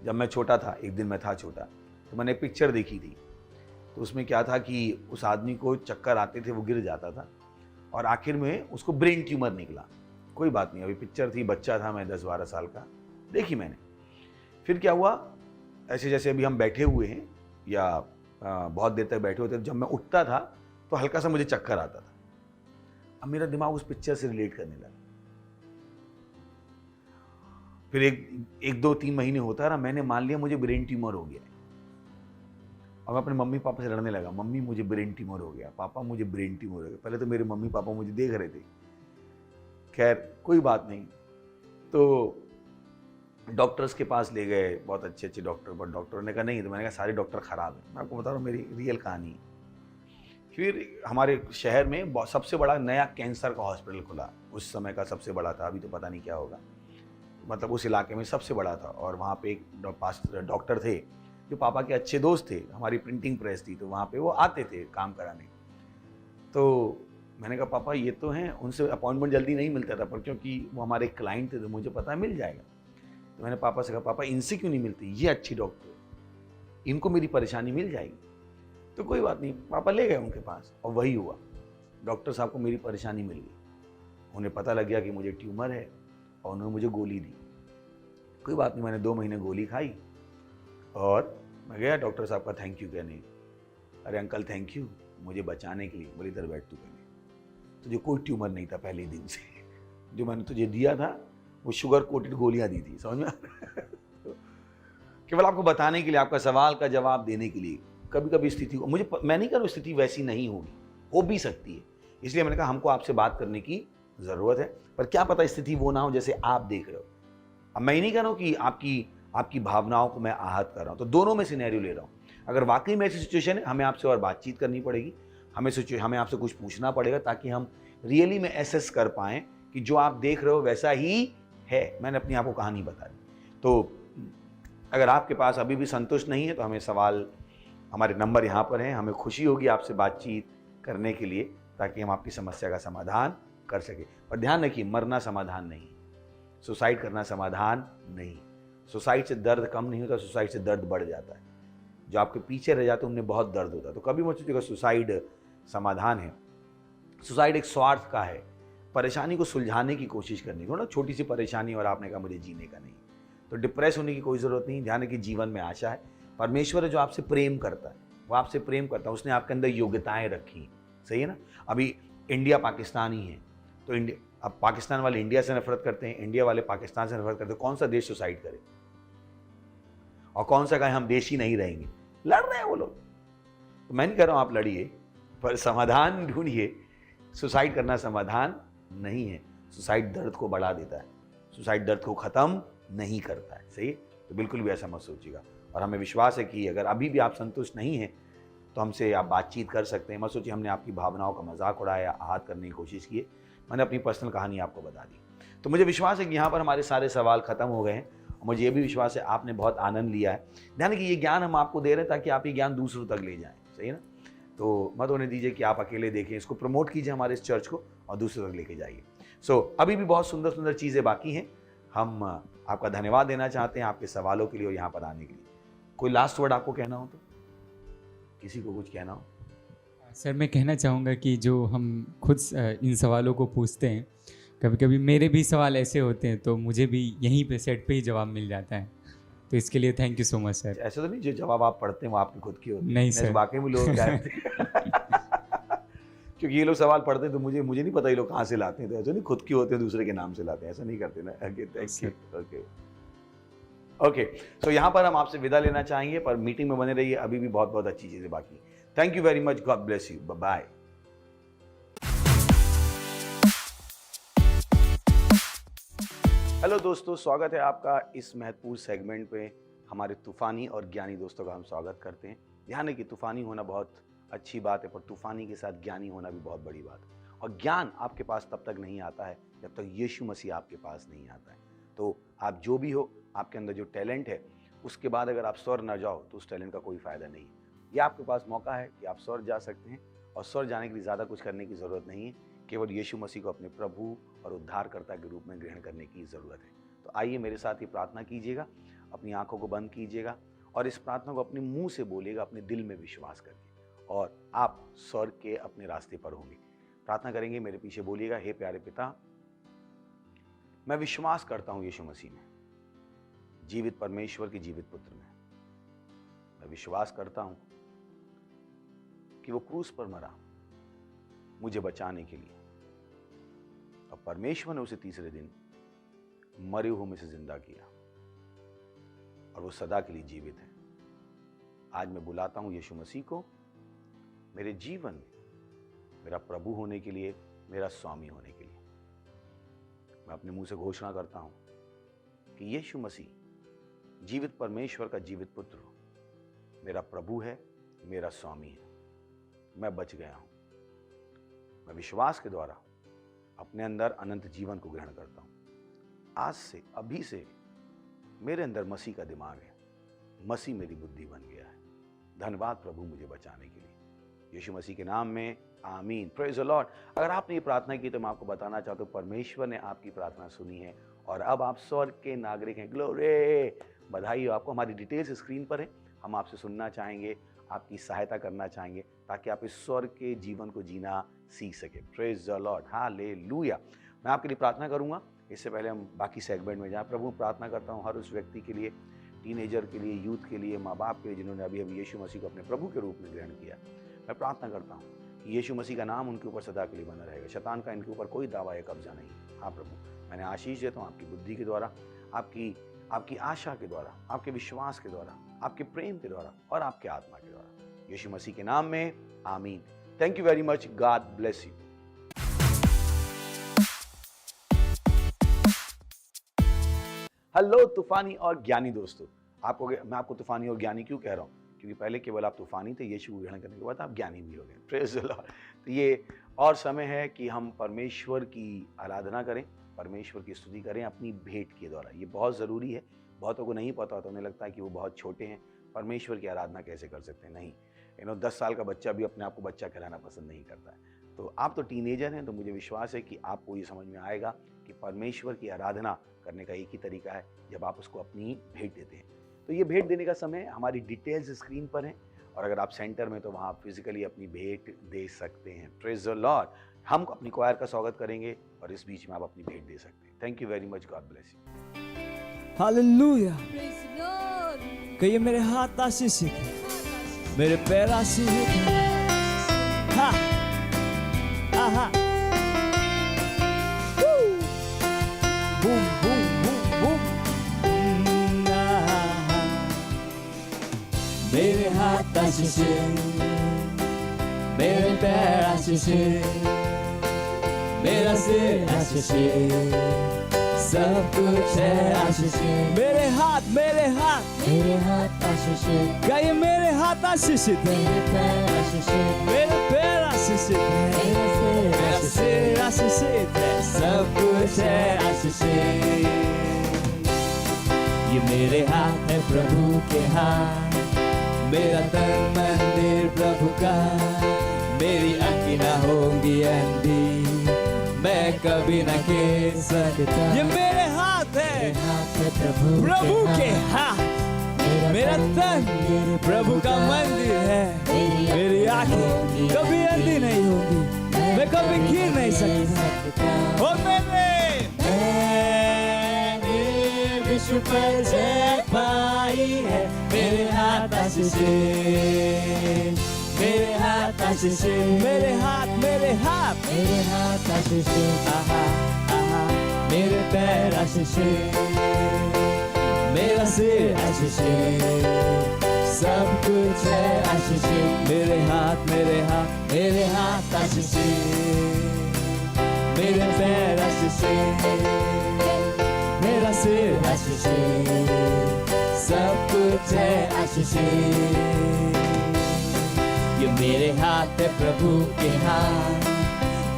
जब मैं छोटा था, एक दिन मैं था छोटा, तो मैंने एक पिक्चर देखी थी। तो उसमें क्या था कि उस आदमी को चक्कर आते थे, वो गिर जाता था और आखिर में उसको ब्रेन ट्यूमर निकला। कोई बात नहीं, अभी पिक्चर थी, बच्चा था मैं 10-12 साल का, देखी मैंने। फिर क्या हुआ, ऐसे जैसे अभी हम बैठे हुए हैं या बहुत देर तक बैठे होते, जब मैं उठता था तो हल्का सा मुझे चक्कर आता था। अब मेरा दिमाग उस पिक्चर से रिलेट करने लगा। फिर एक 2-3 महीने होता रहा, मैंने मान लिया मुझे ब्रेन ट्यूमर हो गया है। और मैं अपने मम्मी पापा से लड़ने लगा, मम्मी मुझे ब्रेन ट्यूमर हो गया, पापा मुझे ब्रेन ट्यूमर हो गया। पहले तो मेरे मम्मी पापा मुझे देख रहे थे, खैर कोई बात नहीं। तो डॉक्टर्स के पास ले गए, बहुत अच्छे अच्छे डॉक्टर, पर डॉक्टर ने कहा नहीं। तो मैंने कहा सारे डॉक्टर खराब हैं। मैं आपको बता रहा हूँ मेरी रियल कहानी। फिर हमारे शहर में सबसे बड़ा नया कैंसर का हॉस्पिटल खुला, उस समय का सबसे बड़ा था, अभी तो पता नहीं क्या होगा, मतलब उस इलाके में सबसे बड़ा था। और वहाँ पे एक डॉक्टर थे जो पापा के अच्छे दोस्त थे, हमारी प्रिंटिंग प्रेस थी तो वहाँ पे वो आते थे काम कराने। तो मैंने कहा पापा ये तो हैं, उनसे अपॉइंटमेंट जल्दी नहीं मिलता था, पर क्योंकि वो हमारे क्लाइंट थे तो मुझे पता है मिल जाएगा। तो मैंने पापा से कहा पापा इनसे क्यों नहीं मिलती, ये अच्छी डॉक्टर है, इनको मेरी परेशानी मिल जाएगी। तो कोई बात नहीं, पापा ले गए उनके पास और वही हुआ, डॉक्टर साहब को मेरी परेशानी मिल गई। उन्हें पता लग गया कि मुझे ट्यूमर है और उन्होंने मुझे गोली दी। कोई बात नहीं, मैंने 2 महीने गोली खाई और मैं गया डॉक्टर साहब का थैंक यू कहने। अरे अंकल थैंक यू मुझे बचाने के लिए। बोले इधर बैठ तू पहले, तुझे कोई ट्यूमर नहीं था पहले दिन से, जो मैंने तुझे दिया था वो शुगर कोटेड गोलियां दी थी, समझ में? केवल आपको बताने के लिए, आपका सवाल का जवाब देने के लिए। कभी कभी स्थिति को मैं नहीं कह रहा हूं स्थिति वैसी नहीं होगी, हो भी सकती है, इसलिए मैंने कहा हमको आपसे बात करने की जरूरत है, पर क्या पता स्थिति वो ना हो जैसे आप देख रहे हो। अब मैं नहीं कह रहा हूं कि आपकी भावनाओं को मैं आहत कर रहा हूं, तो दोनों में सिनेरियो ले रहा हूं। अगर वाकई में ऐसी सिचुएशन है, हमें आपसे और बातचीत करनी पड़ेगी, हमें आपसे कुछ पूछना पड़ेगा ताकि हम रियली में एसेस कर पाएं कि जो आप देख रहे हो वैसा ही है। मैंने अपनी आपको कहानी बता दी। तो अगर आपके पास अभी भी संतुष्ट नहीं है तो हमें सवाल, हमारे नंबर यहाँ पर हैं, हमें खुशी होगी आपसे बातचीत करने के लिए ताकि हम आपकी समस्या का समाधान कर सके। और ध्यान रखिए, मरना समाधान नहीं, सुसाइड करना समाधान नहीं। सुसाइड से दर्द कम नहीं होता, सुसाइड से दर्द बढ़ जाता है। जो आपके पीछे रह जाते हैं उनमें बहुत दर्द होता है। तो कभी मत सोचिएगा सुसाइड समाधान है। सुसाइड एक स्वार्थ का है, परेशानी को सुलझाने की कोशिश करनी, थोड़ा छोटी सी परेशानी और आपने कहा मुझे जीने का नहीं, तो डिप्रेस होने की कोई ज़रूरत नहीं। ध्यान रखिए जीवन में आशा है। परमेश्वर है जो आपसे प्रेम करता है, वो आपसे प्रेम करता है, उसने आपके अंदर योग्यताएं रखी, सही है ना। अभी इंडिया पाकिस्तान ही है, तो अब पाकिस्तान वाले इंडिया से नफरत करते हैं, इंडिया वाले पाकिस्तान से नफरत करते हैं। कौन सा देश सुसाइड करे और कौन सा कहे हम देश ही नहीं रहेंगे? लड़ रहे हैं वो लोग। तो मैं नहीं कह रहा हूं आप लड़िए, पर समाधान ढूंढिए। सुसाइड करना समाधान नहीं है, सुसाइड दर्द को बढ़ा देता है, सुसाइड दर्द को खत्म नहीं करता है, सही है? तो बिल्कुल भी ऐसा मत सोचिएगा। और हमें विश्वास है कि अगर अभी भी आप संतुष्ट नहीं हैं तो हमसे आप बातचीत कर सकते हैं। मत सोचिए हमने आपकी भावनाओं का मजाक उड़ाया, आहत करने की कोशिश की। मैंने अपनी पर्सनल कहानी आपको बता दी। तो मुझे विश्वास है कि यहाँ पर हमारे सारे सवाल खत्म हो गए हैं और मुझे ये भी विश्वास है आपने बहुत आनंद लिया है। ध्यान रखिए ये ज्ञान हम आपको दे रहे हैं ताकि आप ये ज्ञान दूसरों तक ले जाएं, सही है ना। तो मत होने दीजिए कि आप अकेले देखें, इसको प्रमोट कीजिए हमारे इस चर्च को और दूसरों तक लेके जाइए। अभी भी बहुत सुंदर सुंदर चीज़ें बाकी हैं। हम आपका धन्यवाद देना चाहते हैं आपके सवालों के लिए और यहाँ पर आने के लिए। कोई लास्ट वर्ड आपको कहना हो तो, किसी को कुछ कहना हो? सर मैं कहना चाहूँगा कि जो हम खुद इन सवालों को पूछते हैं, कभी कभी मेरे भी सवाल ऐसे होते हैं तो मुझे भी यहीं पे सेट पे ही जवाब मिल जाता है, तो इसके लिए thank you so much sir. ऐसा तो नहीं जो जवाब आप पढ़ते हैं वो आपके खुद की होते हैं? नहीं सर, वाकई में लोग क्योंकि ये लोग सवाल पढ़ते हैं तो मुझे नहीं पता ये लोग कहाँ से लाते हैं, तो ऐसा नहीं खुद की होते हैं दूसरे के नाम से लाते हैं, ऐसा नहीं करते ना। ओके, तो यहाँ पर हम आपसे विदा लेना चाहेंगे, पर मीटिंग में बने रहिए, अभी भी बहुत बहुत अच्छी चीजें बाकी। Thank you very much, God bless you, bye. Hello दोस्तों, स्वागत है आपका इस महत्वपूर्ण सेगमेंट पे। हमारे तूफानी और ज्ञानी दोस्तों का हम स्वागत करते हैं। ध्यान है कि तूफानी होना बहुत अच्छी बात है, पर तूफानी के साथ ज्ञानी होना भी बहुत बड़ी बात है। और ज्ञान आपके पास तब तक नहीं आता है जब तक यीशु मसीह आपके पास नहीं आता है। तो आप जो भी हो, आपके अंदर जो टैलेंट है, उसके बाद अगर आप स्वर्ग ना जाओ तो उस टैलेंट का कोई फायदा नहीं है। ये आपके पास मौका है कि आप स्वर्ग जा सकते हैं, और स्वर्ग जाने के लिए ज़्यादा कुछ करने की ज़रूरत नहीं है, केवल यीशु मसीह को अपने प्रभु और उद्धारकर्ता के रूप में ग्रहण करने की ज़रूरत है। तो आइए मेरे साथ ये प्रार्थना कीजिएगा, अपनी आंखों को बंद कीजिएगा और इस प्रार्थना को अपने मुंह से बोलिएगा, अपने दिल में विश्वास करके, और आप स्वर्ग के अपने रास्ते पर होंगे। प्रार्थना करेंगे, मेरे पीछे बोलिएगा। हे प्यारे पिता, मैं विश्वास करता हूं यीशु मसीह में, जीवित परमेश्वर के जीवित पुत्र में। मैं विश्वास करता हूं कि वो क्रूस पर मरा मुझे बचाने के लिए, और परमेश्वर ने उसे तीसरे दिन मरे हुए में से जिंदा किया, और वो सदा के लिए जीवित है। आज मैं बुलाता हूं यीशु मसीह को मेरे जीवन में मेरा प्रभु होने के लिए, मेरा स्वामी होने के लिए। मैं अपने मुंह से घोषणा करता हूं कि यीशु मसीह जीवित परमेश्वर का जीवित पुत्र मेरा प्रभु है, मेरा स्वामी है। मैं बच गया हूं। मैं विश्वास के द्वारा अपने अंदर अनंत जीवन को ग्रहण करता हूं। आज से, अभी से मेरे अंदर मसीह का दिमाग है, मसीह मेरी बुद्धि बन गया है। धन्यवाद प्रभु मुझे बचाने के लिए, यीशु मसीह के नाम में, आमीन। Praise the Lord. अगर आपने ये प्रार्थना की तो मैं आपको बताना चाहता हूँ परमेश्वर ने आपकी प्रार्थना सुनी है और अब आप स्वर्ग के नागरिक हैं। ग्लोरी, बधाई हो आपको। हमारी डिटेल्स स्क्रीन पर है, हम आपसे सुनना चाहेंगे, आपकी सहायता करना चाहेंगे ताकि आप इस स्वर्ग के जीवन को जीना सीख सके। Praise the Lord, hallelujah. मैं आपके लिए प्रार्थना करूंगा। इससे पहले हम बाकी सेगमेंट में जाएं, प्रभु प्रार्थना करता हूं हर उस व्यक्ति के लिए, टीनेजर के लिए, यूथ के लिए, माँ बाप के लिए जिन्होंने अभी अभी यीशु मसीह को अपने प्रभु के रूप में ग्रहण किया। मैं प्रार्थना करता हूँ कि यीशु मसीह का नाम उनके ऊपर सदा के लिए बना रहेगा, शैतान का इनके ऊपर कोई दावा या कब्जा नहीं। हाँ प्रभु, मैंने आशीष देता हूँ आपकी बुद्धि के द्वारा, आपकी आशा के द्वारा, आपके विश्वास के द्वारा, आपके प्रेम के द्वारा और आपके आत्मा के द्वारा, यीशु मसीह के नाम में, आमीन। Thank you very much, God bless you. Hello तूफानी और ज्ञानी दोस्तों, मैं आपको तूफानी और ज्ञानी क्यों कह रहा हूँ? क्योंकि पहले केवल आप तूफानी थे, यीशु को ग्रहण करने के बाद आप ज्ञानी भी हो गए। Praise the Lord. तो ये और समय है कि हम परमेश्वर की आराधना करें, परमेश्वर की स्तुति करें अपनी भेंट के द्वारा। ये बहुत ज़रूरी है। बहुतों को नहीं पता होता, उन्हें लगता है कि वो बहुत छोटे हैं, परमेश्वर की आराधना कैसे कर सकते हैं। नहीं, 10 साल का बच्चा भी अपने आप को बच्चा कहलाना पसंद नहीं करता है। तो आप तो टीनेजर हैं, तो मुझे विश्वास है कि आपको ये समझ में आएगा कि परमेश्वर की आराधना करने का एक ही तरीका है, जब आप उसको अपनी भेंट देते हैं। तो ये भेंट देने का समय, हमारी डिटेल्स स्क्रीन पर हैं और अगर आप सेंटर में तो वहाँ आप फिजिकली अपनी भेंट दे सकते हैं। Praise the Lord. हम अपनी क्वायर का स्वागत करेंगे और इस बीच में आप अपनी भेंट दे सकते हैं। Thank you very much, God bless you. Hallelujah. कहिए मेरे हाथ आशीषित है, मेरे पैर आशीषित है। हाँ, आहा, बूम बूम बूम बूम। मेरे हाथ आशीषित, मेरे पैर आशीषित, मेरा सिर आशीषित, सब कुछ है आशीषित। मेरे हाथ आशीषित, गाइए मेरे हाथ आशीषित है, मेरे पैर आशीषित है, मेरा सिर आशीषित है, सब कुछ है आशीषित। ये मेरे हाथ है प्रभु के हाथ, मेरा तन मंदिर प्रभु का, मेरी आँखें ना होंगी अंधी, मैं कभी न कह सकता। ये मेरे हाथ है प्रभु के हाथ, मेरा तन प्रभु का मंदिर है, मेरी आँखें कभी अंधी नहीं होगी, मैं कभी गिर नहीं सकता। और मैंने विश्व पर जय पाई है, मेरे हाथ आशीषित, मेरे हाथ आशीषित, मेरे हाथ आशीषित, आहा आहा, मेरे पैर आशीषित, मेरा सिर आशीषित, सब कुछ है आशीषित। मेरे हाथ आशीषित, मेरे पैर आशीषित, मेरा सिर आशीषित, सब कुछ है आशीषित। ये मेरे हाथ है प्रभु के हाथ,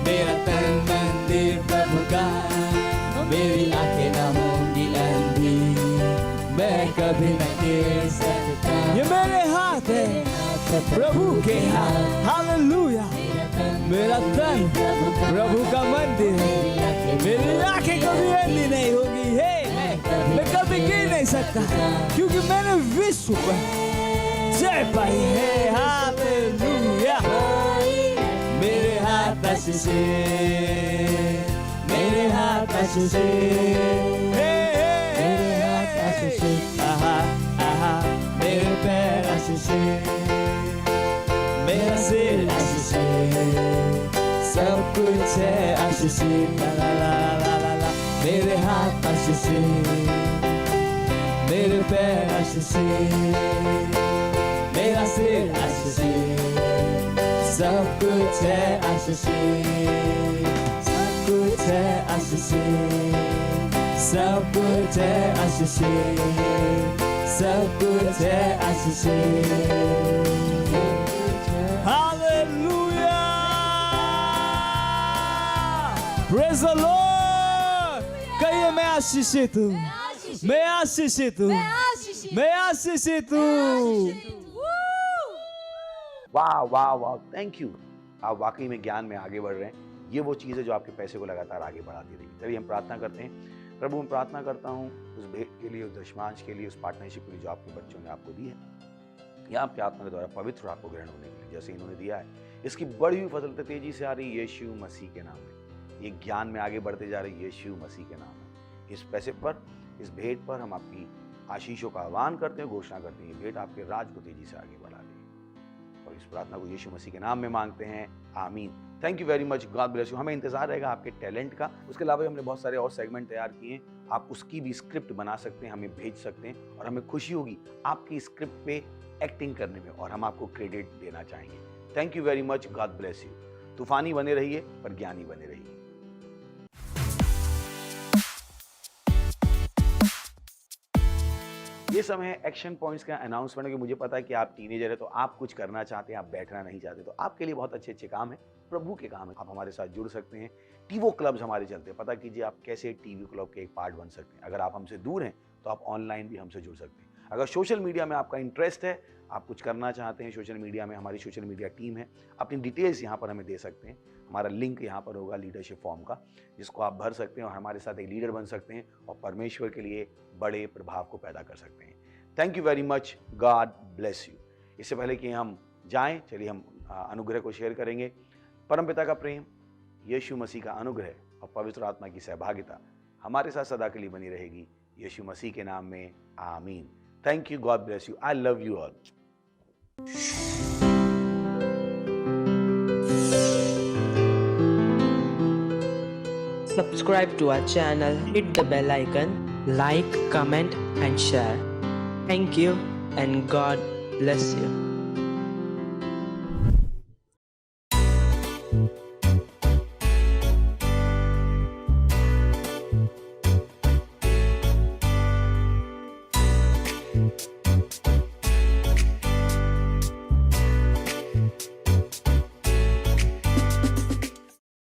मेरा तन मंदिर प्रभु का, मेरी आंखें ना होंगी अंधी, मैं कभी न गिर सकता। ये मेरे हाथ है प्रभु के हाथ, हालेलुया। मेरा तन प्रभु का मंदिर है, मेरी आंखें कभी अंधी नहीं होगी, है मैं कभी गिर नहीं सकता, क्योंकि मैंने विश्व पर जय पाई है, हालेलुया। मेरे हाथ आशीषित, मेरे हाथ आशीषित, मेरे हाथ आशीषित, आहा आहा, मेरे पैर आशीषित, मेरा सिर आशीषित, सब कुछ है आशीषित, ला ला ला ला ला। मेरे हाथ आशीषित, मेरे पैर आशीषित, मेरा सिर आशीषित, सब कुछ है आशीषित, सब कुछ है आशीषित, सब कुछ है आशीषित, सब कुछ है आशीषित। हालेलुया। Praise the Lord. कहिए मैं आशीषित हूँ, मैं आशीषित हूँ, मैं आशीषित हूँ। वाह वाह वाह, थैंक यू। आप वाकई में ज्ञान में आगे बढ़ रहे हैं। ये वो चीज़ है जो आपके पैसे को लगातार आगे बढ़ाती रहेगी। चलिए हम प्रार्थना करते हैं। प्रभु, मैं प्रार्थना करता हूँ उस भेंट के लिए, उस दशमांश के लिए, उस पार्टनरशिप के लिए जो आपके बच्चों ने आपको दी है, या आपके आत्मा के द्वारा पवित्र आपको ग्रहण होने के लिए जैसे इन्होंने दिया है, इसकी बढ़ी हुई फसल तेजी से आ रही है यीशु मसीह के नाम में। ये ज्ञान में आगे बढ़ते जा रही है यीशु मसीह के नाम में। इस पैसे पर, इस भेंट पर हम आपकी आशीषों का आह्वान करते हैं, घोषणा करते हैं, भेंट आपके राज को तेजी से आगे बढ़ा दे। और इस प्रार्थना को यीशु मसीह के नाम में मांगते हैं, आमीन। Thank you very much, God bless you. हमें इंतजार रहेगा आपके टैलेंट का। उसके अलावा हमने बहुत सारे और सेगमेंट तैयार किए हैं, आप उसकी भी स्क्रिप्ट बना सकते हैं, हमें भेज सकते हैं, और हमें खुशी होगी आपकी स्क्रिप्ट पे एक्टिंग करने में, और हम आपको क्रेडिट देना चाहेंगे। Thank you very much, God bless you. तूफानी बने रहिए पर ज्ञानी बने रहिए। ये समय है एक्शन पॉइंट्स का अनाउंसमेंट, कि मुझे पता है कि आप टीनेजर है, तो आप कुछ करना चाहते हैं, आप बैठना नहीं चाहते, तो आपके लिए बहुत अच्छे अच्छे काम है, प्रभु के काम है। आप हमारे साथ जुड़ सकते हैं। टीवो क्लब्स हमारे चलते हैं, पता कीजिए आप कैसे टीवी क्लब के एक पार्ट बन सकते हैं। अगर आप हमसे दूर हैं तो आप ऑनलाइन भी हमसे जुड़ सकते हैं। अगर सोशल मीडिया में आपका इंटरेस्ट है, आप कुछ करना चाहते हैं सोशल मीडिया में, हमारी सोशल मीडिया टीम है, अपनी डिटेल्स यहाँ पर हमें दे सकते हैं। हमारा लिंक यहाँ पर होगा लीडरशिप फॉर्म का, जिसको आप भर सकते हैं और हमारे साथ एक लीडर बन सकते हैं और परमेश्वर के लिए बड़े प्रभाव को पैदा कर सकते हैं। Thank you very much, God bless you. इससे पहले कि हम जाएं, चलिए हम अनुग्रह को शेयर करेंगे। परमपिता का प्रेम, यीशु मसीह का अनुग्रह और पवित्र आत्मा की सहभागिता हमारे साथ सदा के लिए बनी रहेगी, यीशु मसीह के नाम में, आमीन। Thank you, God bless you, I love you all. Subscribe to our channel, hit the bell icon, like, comment and share. Thank you and God bless you.